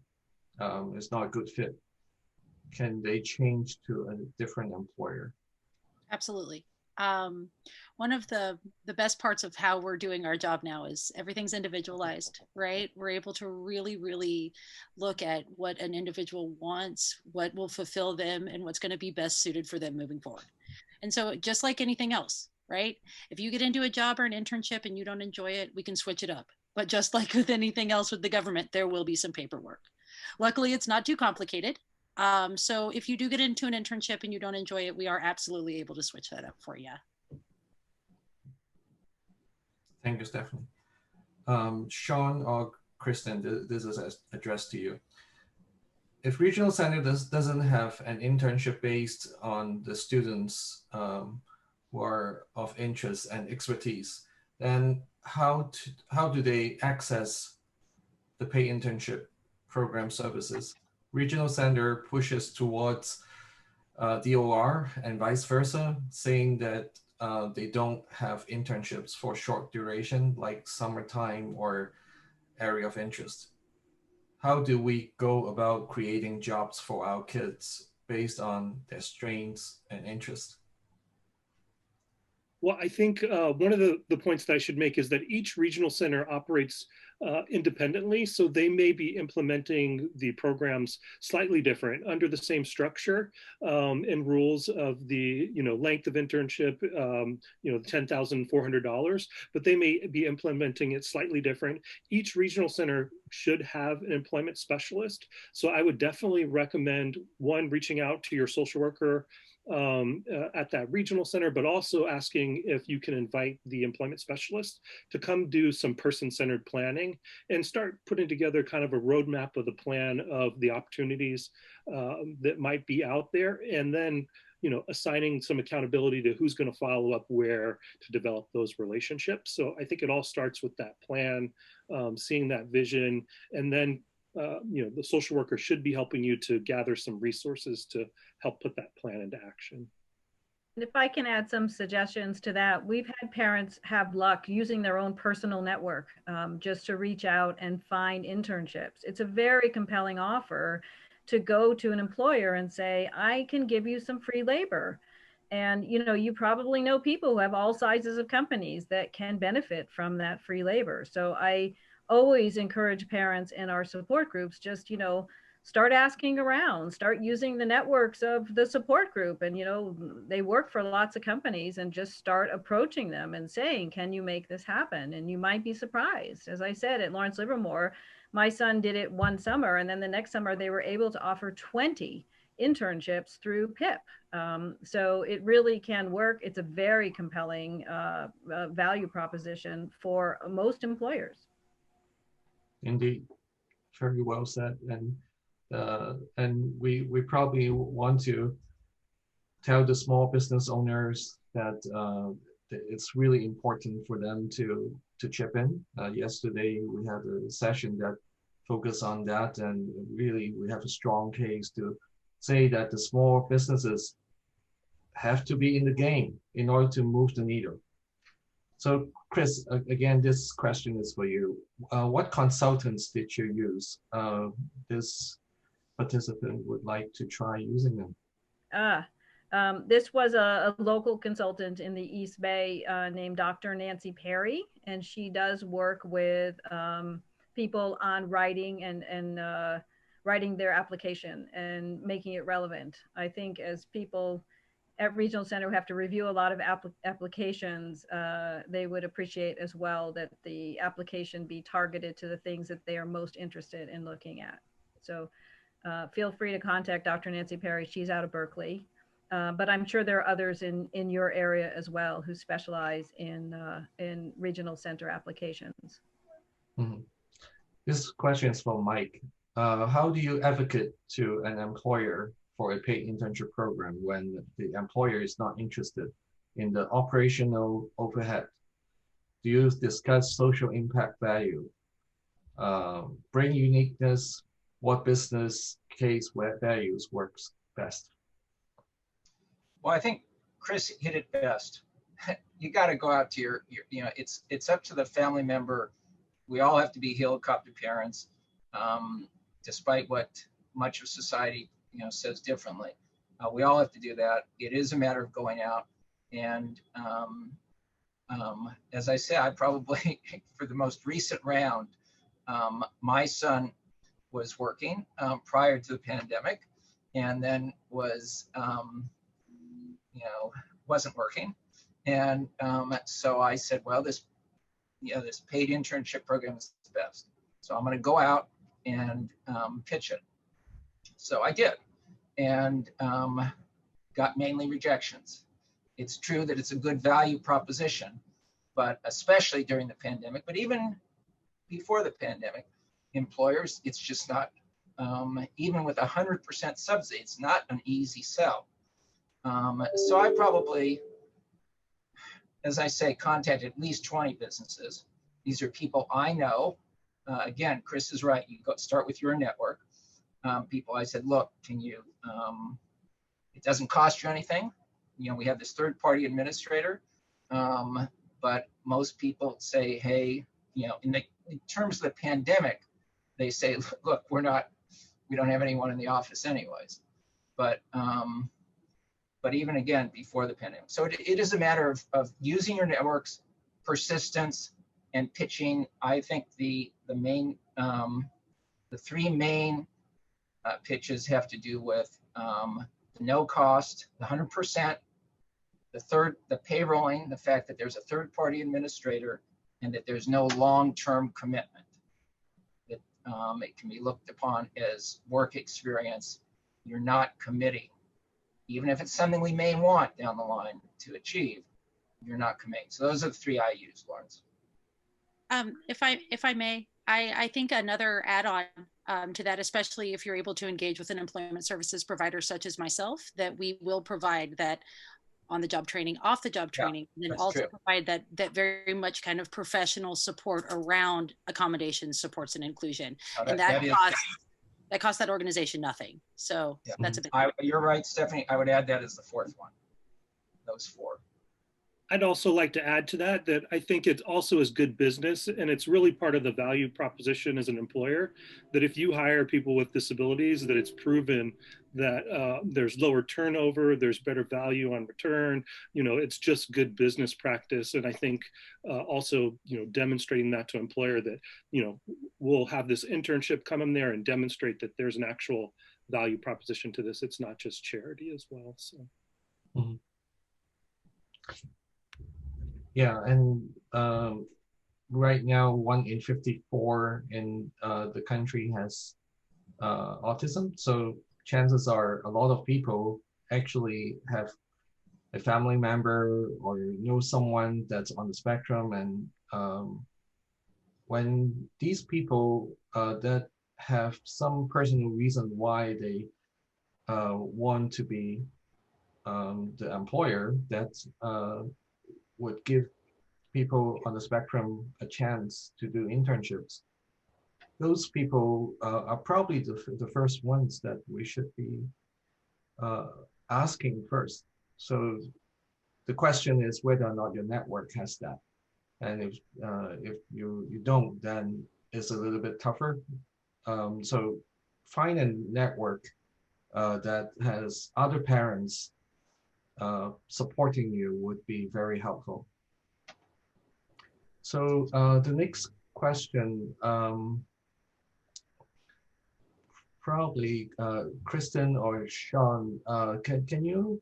it's not a good fit? Can they change to a different employer? Absolutely. One of the best parts of how we're doing our job now is everything's individualized, right? We're able to really, really look at what an individual wants, what will fulfill them, and what's going to be best suited for them moving forward. And so just like anything else, right? If you get into a job or an internship and you don't enjoy it, we can switch it up. But just like with anything else with the government, there will be some paperwork. Luckily, it's not too complicated. So if you do get into an internship and you don't enjoy it, we are absolutely able to switch that up for you. Thank you, Stephanie. Sean or Kristen, this is addressed to you. If regional center doesn't have an internship based on the students who are of interest and expertise, then how do they access the paid internship program services? Regional center pushes towards DOR and vice versa, saying that they don't have internships for short duration like summertime or area of interest. How do we go about creating jobs for our kids based on their strengths and interests? Well, I think one of the points that I should make is that each regional center operates independently. So they may be implementing the programs slightly different under the same structure and rules of the length of internship, the $10,400, but they may be implementing it slightly different. Each regional center should have an employment specialist. So I would definitely recommend, one, reaching out to your social worker at that regional center, but also asking if you can invite the employment specialist to come do some person-centered planning and start putting together kind of a roadmap of the plan of the opportunities that might be out there, and then assigning some accountability to who's going to follow up where to develop those relationships. So I think it all starts with that plan, seeing that vision, and then the social worker should be helping you to gather some resources to help put that plan into action. And if I can add some suggestions to that, we've had parents have luck using their own personal network just to reach out and find internships. It's a very compelling offer to go to an employer and say, I can give you some free labor. And you probably know people who have all sizes of companies that can benefit from that free labor. So I always encourage parents in our support groups, just, start asking around, start using the networks of the support group. And, they work for lots of companies, and just start approaching them and saying, can you make this happen? And you might be surprised. As I said, at Lawrence Livermore, my son did it one summer, and then the next summer they were able to offer 20 internships through PIP. So it really can work. It's a very compelling value proposition for most employers. Indeed, very well said. And we probably want to tell the small business owners that it's really important for them to chip in. Yesterday we had a session that focused on that, and really we have a strong case to say that the small businesses have to be in the game in order to move the needle. So Chris, again, this question is for you. What consultants did you use? This participant would like to try using them. This was a local consultant in the East Bay named Dr. Nancy Perry, and she does work with people on writing and writing their application and making it relevant. I think as people at Regional Center have to review a lot of applications, they would appreciate as well that the application be targeted to the things that they are most interested in looking at. So feel free to contact Dr. Nancy Perry. She's out of Berkeley, but I'm sure there are others in your area as well who specialize in Regional Center applications. Mm-hmm. This question is for Mike. How do you advocate to an employer for a paid internship program when the employer is not interested in the operational overhead? Do you discuss social impact value, bring uniqueness, what business case where values works best? Well, I think Chris hit it best. You got to go out to your it's up to the family member. We all have to be helicopter parents, despite what much of society says differently. We all have to do that. It is a matter of going out. And as I said, I probably, for the most recent round, my son was working prior to the pandemic, and then was, wasn't working. And so I said, well, this paid internship program is the best. So I'm going to go out and pitch it. So I did, and got mainly rejections. It's true that it's a good value proposition, but especially during the pandemic, but even before the pandemic, employers, it's just not, even with 100% subsidy, it's not an easy sell. So I probably, as I say, contacted at least 20 businesses. These are people I know. Again, Chris is right. You go start with your network. People, I said, look, can you, it doesn't cost you anything. We have this third-party administrator, but most people say, hey, in terms of the pandemic, they say, look, we don't have anyone in the office anyways. But even again, before the pandemic. So it is a matter of using your networks, persistence, and pitching, I think the three main pitches have to do with the no cost, the 100%, the payrolling, the fact that there's a third-party administrator, and that there's no long-term commitment. That it can be looked upon as work experience. You're not committing, even if it's something we may want down the line to achieve. You're not committing. So those are the three I use, Lawrence. If I may, I think another add-on to that, especially if you're able to engage with an employment services provider such as myself, that we will provide that on-the-job training, off-the-job training, and then also provide that very much kind of professional support around accommodations, supports, and inclusion. And that costs that organization nothing. So that's a big. You're right, Stephanie. I would add that as the fourth one. Those four. I'd also like to add to that I think it also is good business, and it's really part of the value proposition as an employer, that if you hire people with disabilities, that it's proven that there's lower turnover, there's better value on return. It's just good business practice. And I think also, demonstrating that to employer that, we'll have this internship come in there and demonstrate that there's an actual value proposition to this. It's not just charity as well. So. Mm-hmm. Yeah, and right now, 1 in 54 in the country has autism. So chances are a lot of people actually have a family member or know someone that's on the spectrum. And when these people that have some personal reason why they want to be the employer that would give people on the spectrum a chance to do internships, those people are probably the first ones that we should be asking first. So the question is whether or not your network has that. And if you don't, then it's a little bit tougher. So find a network that has other parents supporting you would be very helpful. So the next question, probably Kristen or Sean, can you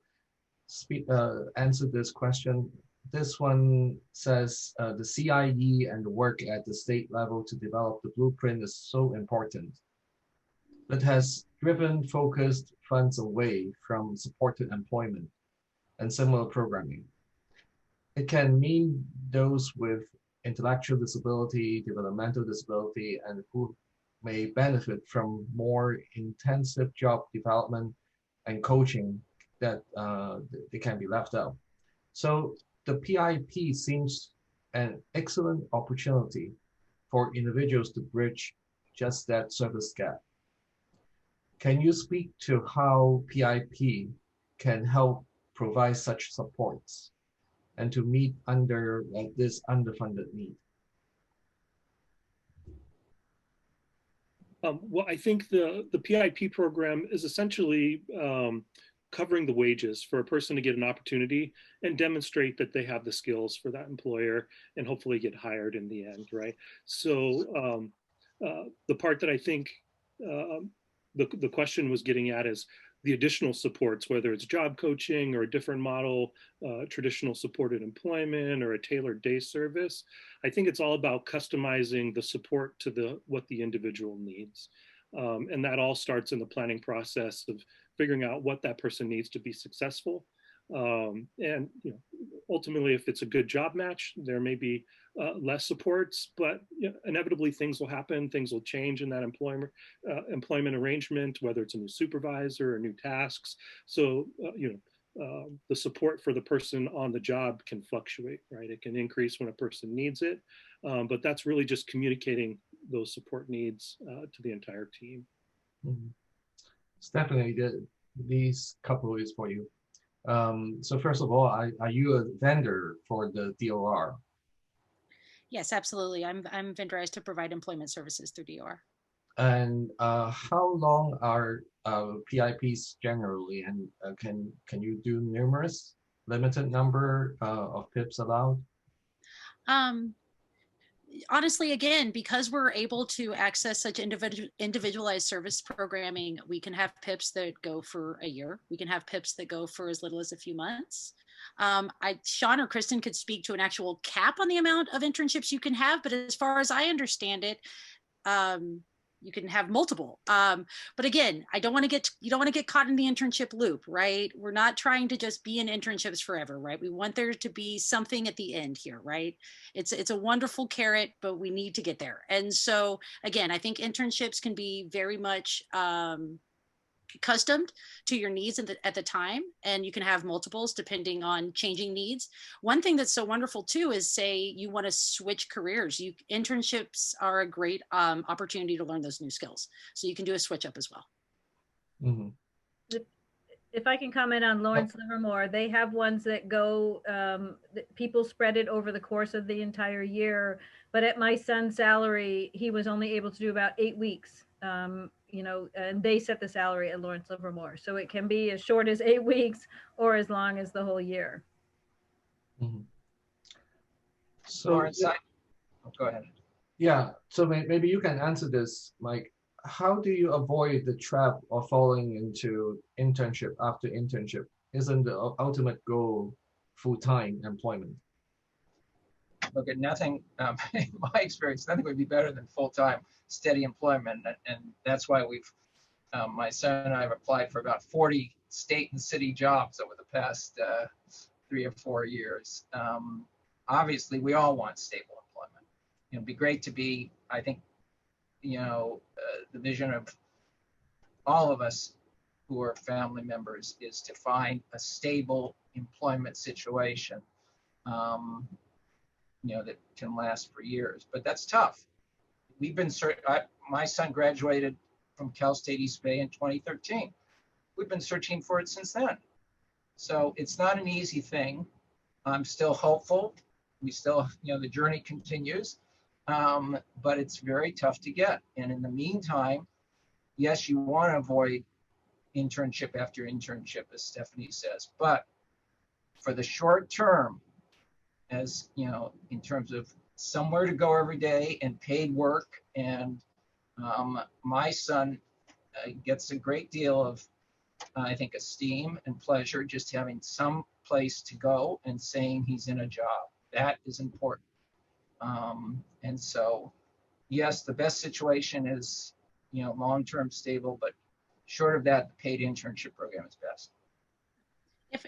answer this question? This one says the CIE and the work at the state level to develop the blueprint is so important, but has driven focused funds away from supported employment and similar programming. It can mean those with intellectual disability, developmental disability, and who may benefit from more intensive job development and coaching that they can be left out. So the PIP seems an excellent opportunity for individuals to bridge just that service gap. Can you speak to how PIP can help provide such supports and to meet this underfunded need? Well, I think the PIP program is essentially covering the wages for a person to get an opportunity and demonstrate that they have the skills for that employer and hopefully get hired in the end, right? So the part that I think the question was getting at is the additional supports, whether it's job coaching or a different model, traditional supported employment or a tailored day service. I think it's all about customizing the support to what the individual needs. And that all starts in the planning process of figuring out what that person needs to be successful. And ultimately, if it's a good job match, there may be less supports, but inevitably things will happen, things will change in that employment arrangement, whether it's a new supervisor or new tasks. So, the support for the person on the job can fluctuate, right? It can increase when a person needs it, but that's really just communicating those support needs to the entire team. Mm-hmm. Stephanie, these couple is for you. So first of all, are you a vendor for the DOR? Yes, absolutely. I'm vendorized to provide employment services through DOR. And how long are PIPs generally? And can you do numerous, limited number of PIPs allowed? honestly, again, because we're able to access such individualized service programming, we can have PIPs that go for a year. We can have PIPs that go for as little as a few months. Sean or Kristen could speak to an actual cap on the amount of internships you can have, but as far as I understand it, you can have multiple. But again, you don't want to get caught in the internship loop, right? We're not trying to just be in internships forever, right? We want there to be something at the end here, right? It's a wonderful carrot, but we need to get there. And so again, I think internships can be very much accustomed to your needs at the time, and you can have multiples depending on changing needs. One thing that's so wonderful too is, say you want to switch careers, internships are a great opportunity to learn those new skills, so you can do a switch up as well. Mm-hmm. If I can comment on Lawrence Livermore, they have ones that go, people spread it over the course of the entire year. But at my son's salary, he was only able to do about 8 weeks, you know, and they set the salary at Lawrence Livermore. So it can be as short as 8 weeks or as long as the whole year. Mm-hmm. So, Lawrence, go ahead. Yeah, so maybe you can answer this, Mike. How do you avoid the trap of falling into internship after internship? Isn't the ultimate goal full-time employment? Look, at nothing, in my experience, nothing would be better than full-time steady employment. And that's why my son and I have applied for about 40 state and city jobs over the past 3 or 4 years. Obviously, we all want stable employment. It'd be great to be, I think, you know, the vision of all of us who are family members is to find a stable employment situation, you know, that can last for years. But that's tough. We've been my son graduated from Cal State East Bay in 2013. We've been searching for it since then. So it's not an easy thing. I'm still hopeful. We still, you know, the journey continues. But it's very tough to get. And in the meantime, yes, you want to avoid internship after internship, as Stephanie says, but for the short term, as you know, in terms of somewhere to go every day and paid work, and my son gets a great deal of, I think, esteem and pleasure just having some place to go and saying he's in a job. That is important. And so, yes, the best situation is, you know, long-term stable, but short of that, the paid internship program is best.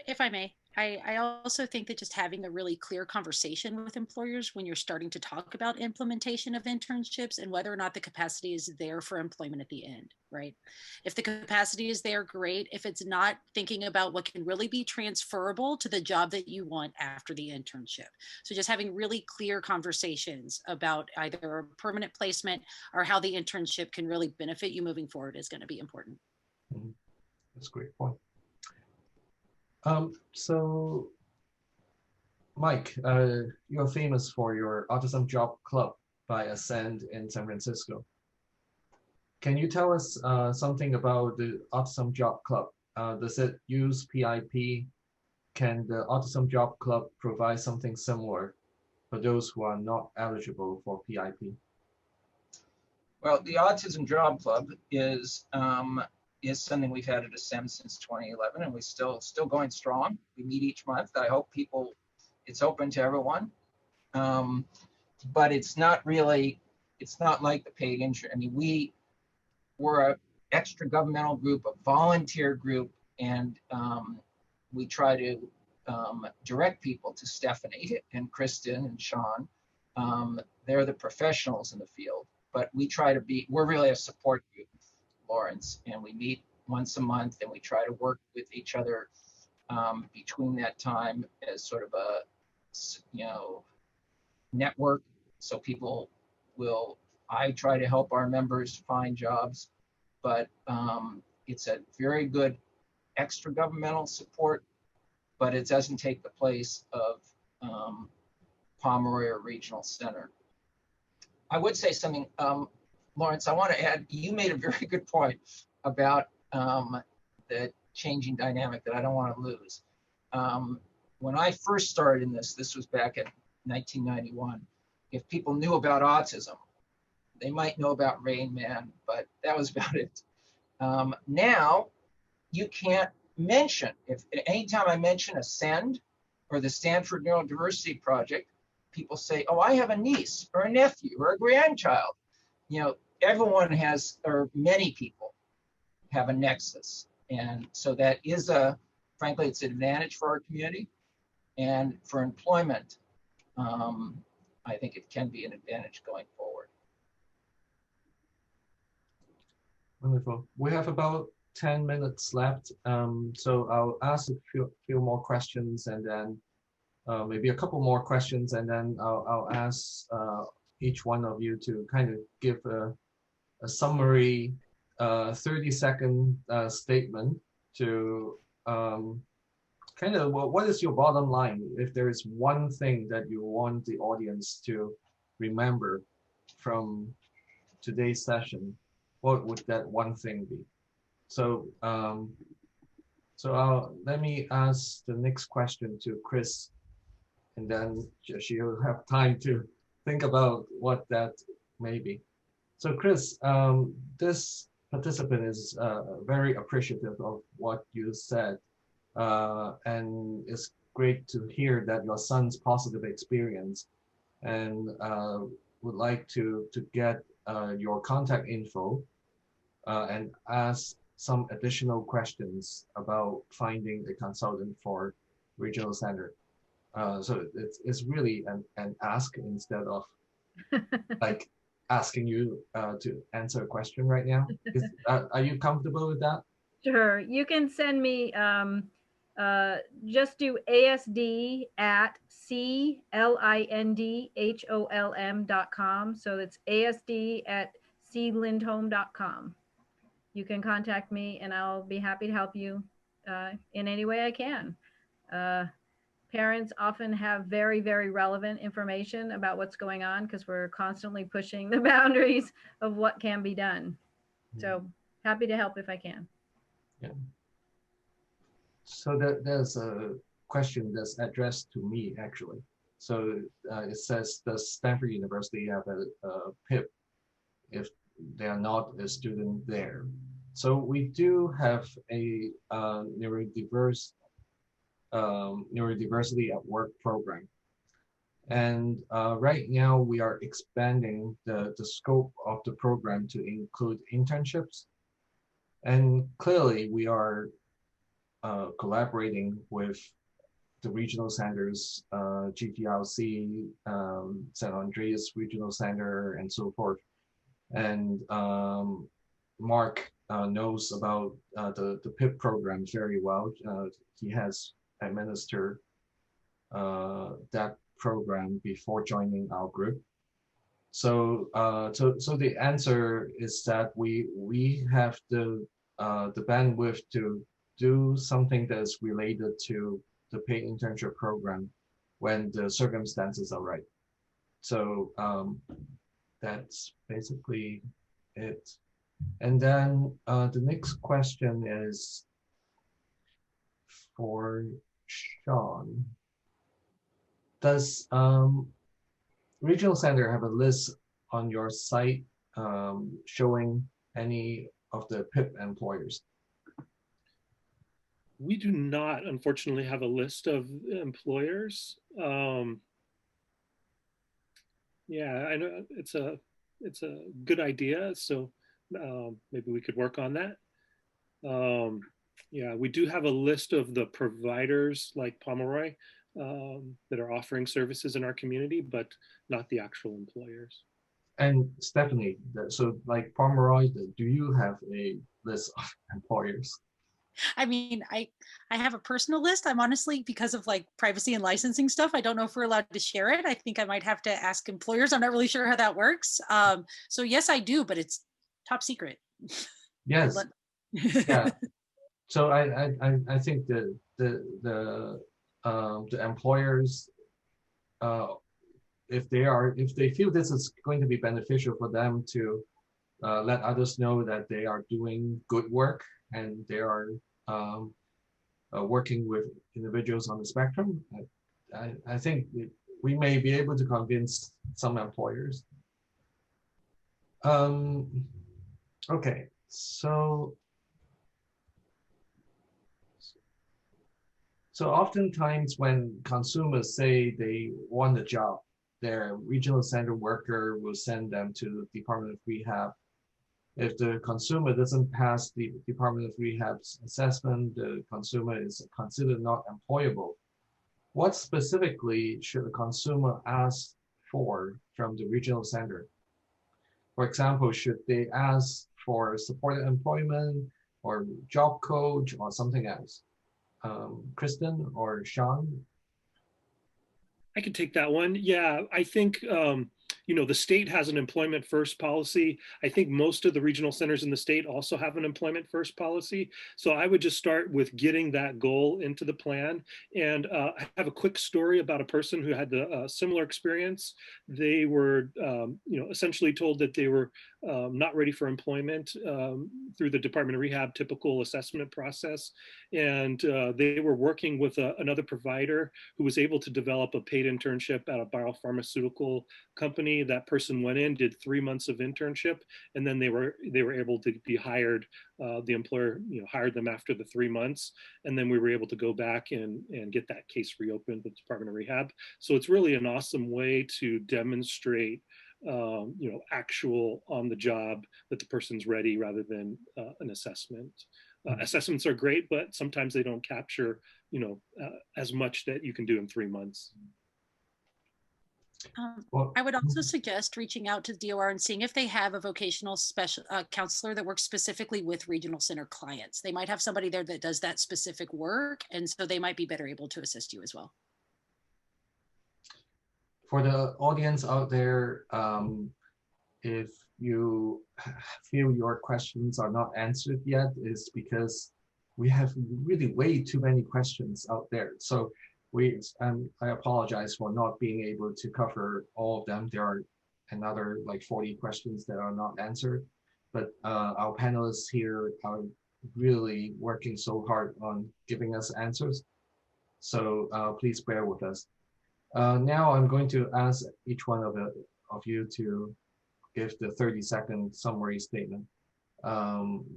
If I may, I also think that just having a really clear conversation with employers when you're starting to talk about implementation of internships and whether or not the capacity is there for employment at the end, right? If the capacity is there, great. If it's not, thinking about what can really be transferable to the job that you want after the internship. So just having really clear conversations about either a permanent placement or how the internship can really benefit you moving forward is going to be important. Mm-hmm. That's a great point. So, Mike, you're famous for your Autism Job Club by Ascend in San Francisco. Can you tell us something about the Autism Job Club? Does it use PIP? Can the Autism Job Club provide something similar for those who are not eligible for PIP? Well, the Autism Job Club is something we've had at Ascend since 2011, and we're still going strong. We meet each month. I hope it's open to everyone, but it's not like the paid intern. I mean, we're an extra governmental group, a volunteer group, and we try to direct people to Stephanie and Kristen and Sean. They're the professionals in the field, but we're really a support group, Lawrence, and we meet once a month and we try to work with each other between that time as sort of a, you know, network. So I try to help our members find jobs, but it's a very good extra governmental support, but it doesn't take the place of Pomeroy or Regional Center. I would say something, Lawrence, I want to add, you made a very good point about the changing dynamic that I don't want to lose. When I first started in this was back in 1991, if people knew about autism. They might know about Rain Man, but that was about it. Now you can't mention, if anytime I mention Ascend or the Stanford Neurodiversity Project, people say, oh, I have a niece or a nephew or a grandchild. You know, everyone has, or many people have a nexus. And so that is frankly, it's an advantage for our community. And for employment, I think it can be an advantage going forward. Wonderful. We have about 10 minutes left. So I'll ask a few more questions, and then maybe a couple more questions, and then I'll ask each one of you to kind of give a summary 30-second statement to kind of what is your bottom line? If there is one thing that you want the audience to remember from today's session, what would that one thing be? So let me ask the next question to Chris, and then she'll have time to think about what that may be. So Chris, this participant is very appreciative of what you said, and it's great to hear that your son's positive experience, and would like to get your contact info and ask some additional questions about finding a consultant for regional center. So it's really an ask instead of like asking you to answer a question right now. Are you comfortable with that? Sure. You can send me, just do asd@clindholm.com. So it's asd@clindholm.com. You can contact me and I'll be happy to help you in any way I can. Parents often have very, very relevant information about what's going on because we're constantly pushing the boundaries of what can be done. So happy to help if I can. Yeah. So there's a question that's addressed to me actually. So it says, does Stanford University have a PIP if they are not a student there? So we do have a neurodiversity at work program. And right now we are expanding the scope of the program to include internships. And clearly we are collaborating with the regional centers, GTLC, San Andreas Regional Center, and so forth. And Mark knows about the PIP program very well. He has administered that program before joining our group. So so the answer is that we have the bandwidth to do something that's related to the paid internship program when the circumstances are right. So that's basically it. And then the next question is for Sean. Does Regional Center have a list on your site showing any of the PIP employers? We do not, unfortunately, have a list of employers. Yeah, I know it's a good idea. So maybe we could work on that. Yeah, we do have a list of the providers like Pomeroy that are offering services in our community, but not the actual employers. And Stephanie, so like Pomeroy, do you have a list of employers? I mean, I have a personal list. I'm honestly, because of like privacy and licensing stuff, I don't know if we're allowed to share it. I think I might have to ask employers. I'm not really sure how that works. So yes, I do, but it's top secret. Yes. Yeah. So I think the employers, if they feel this is going to be beneficial for them to let others know that they are doing good work and they are working with individuals on the spectrum, I think we may be able to convince some employers. Okay, so oftentimes when consumers say they want a job, their regional center worker will send them to the Department of Rehab. If the consumer doesn't pass the Department of Rehab's assessment, the consumer is considered not employable. What specifically should a consumer ask for from the regional center? For example, should they ask for supported employment or job coach or something else? Kristen or Sean? I can take that one. Yeah, I think, the state has an employment first policy. I think most of the regional centers in the state also have an employment first policy. So I would just start with getting that goal into the plan. And I have a quick story about a person who had the similar experience. They were, essentially told that they were not ready for employment through the Department of Rehab typical assessment process. And they were working with another provider who was able to develop a paid internship at a biopharmaceutical company. That person went in, did 3 months of internship, and then they were able to be hired. The employer, hired them after the 3 months, and then we were able to go back and get that case reopened with the Department of Rehab. So it's really an awesome way to demonstrate actual on the job that the person's ready rather than an assessment. Assessments are great, but sometimes they don't capture, as much that you can do in 3 months. I would also suggest reaching out to DOR and seeing if they have a vocational special counselor that works specifically with regional center clients. They might have somebody there that does that specific work, and so they might be better able to assist you as well. For the audience out there, if you feel your questions are not answered yet, it's because we have really way too many questions out there. So I apologize for not being able to cover all of them. There are another like 40 questions that are not answered, but our panelists here are really working so hard on giving us answers. So please bear with us. Now I'm going to ask each one of you to give the 30-second summary statement.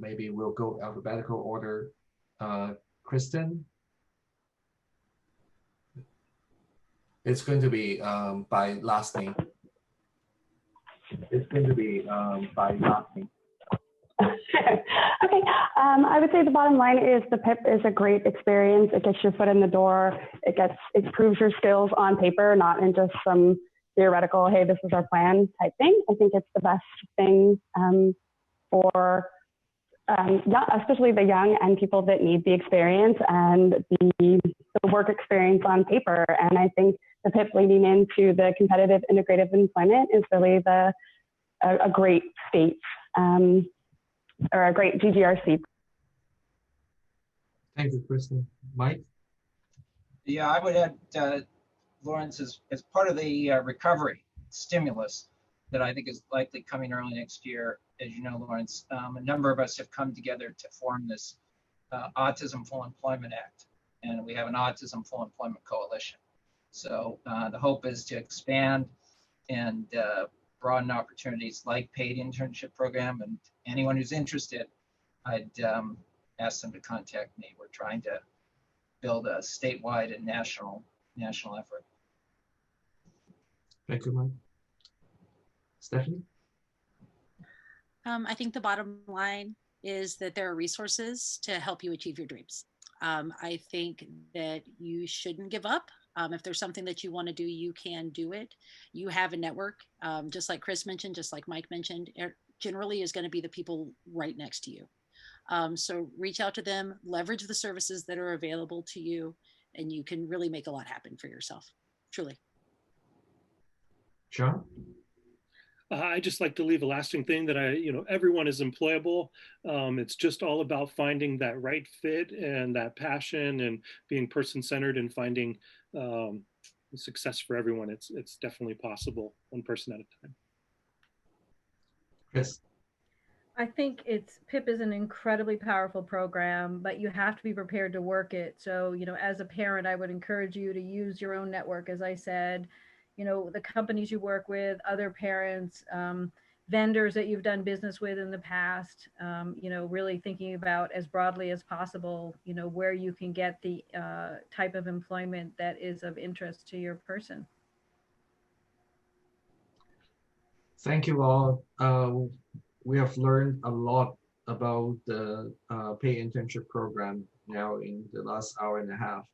Maybe we'll go alphabetical order. Kristen? It's going to be by last name. It's going to be by last name. Okay, I would say the bottom line is the PIP is a great experience. It gets your foot in the door. It proves your skills on paper, not in just some theoretical, hey, this is our plan type thing. I think it's the best thing for especially the young and people that need the experience and the work experience on paper. And I think the PIP leading into the competitive integrative employment is really a great state or a great GGRC. Thank you, Kristen. Mike? Yeah, I would add, Lawrence, as part of the recovery stimulus that I think is likely coming early next year. As you know, Lawrence, a number of us have come together to form this Autism Full Employment Act, and we have an Autism Full Employment Coalition. So the hope is to expand and broaden opportunities like paid internship program, and anyone who's interested, I'd ask them to contact me. We're trying to build a statewide and national effort. Thank you, Mike. Stephanie? I think the bottom line is that there are resources to help you achieve your dreams. I think that you shouldn't give up. If there's something that you want to do, you can do it. You have a network, just like Chris mentioned, just like Mike mentioned, generally is going to be the people right next to you. So reach out to them, leverage the services that are available to you, and you can really make a lot happen for yourself, truly. Sean? I just like to leave a lasting thing that everyone is employable. It's just all about finding that right fit and that passion and being person-centered and finding success for everyone. It's definitely possible, one person at a time. Yes. I think PIP is an incredibly powerful program, but you have to be prepared to work it. So, as a parent, I would encourage you to use your own network, as I said, the companies you work with, other parents, vendors that you've done business with in the past, really thinking about as broadly as possible, where you can get the type of employment that is of interest to your person. Thank you all. We have learned a lot about the paid internship program now in the last hour and a half.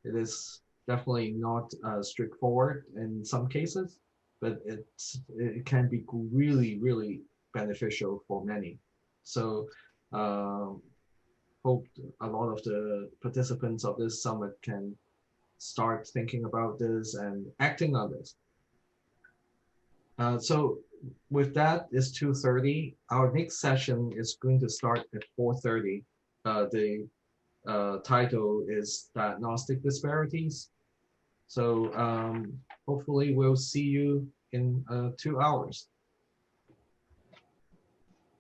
It is definitely not straightforward in some cases, but it can be really, really beneficial for many. So hope a lot of the participants of this summit can start thinking about this and acting on this. So with that, it's 2:30. Our next session is going to start at 4:30. The title is Diagnostic Disparities. So hopefully we'll see you in 2 hours.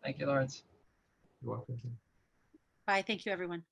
Thank you, Lawrence. You're welcome. Bye. Thank you, everyone.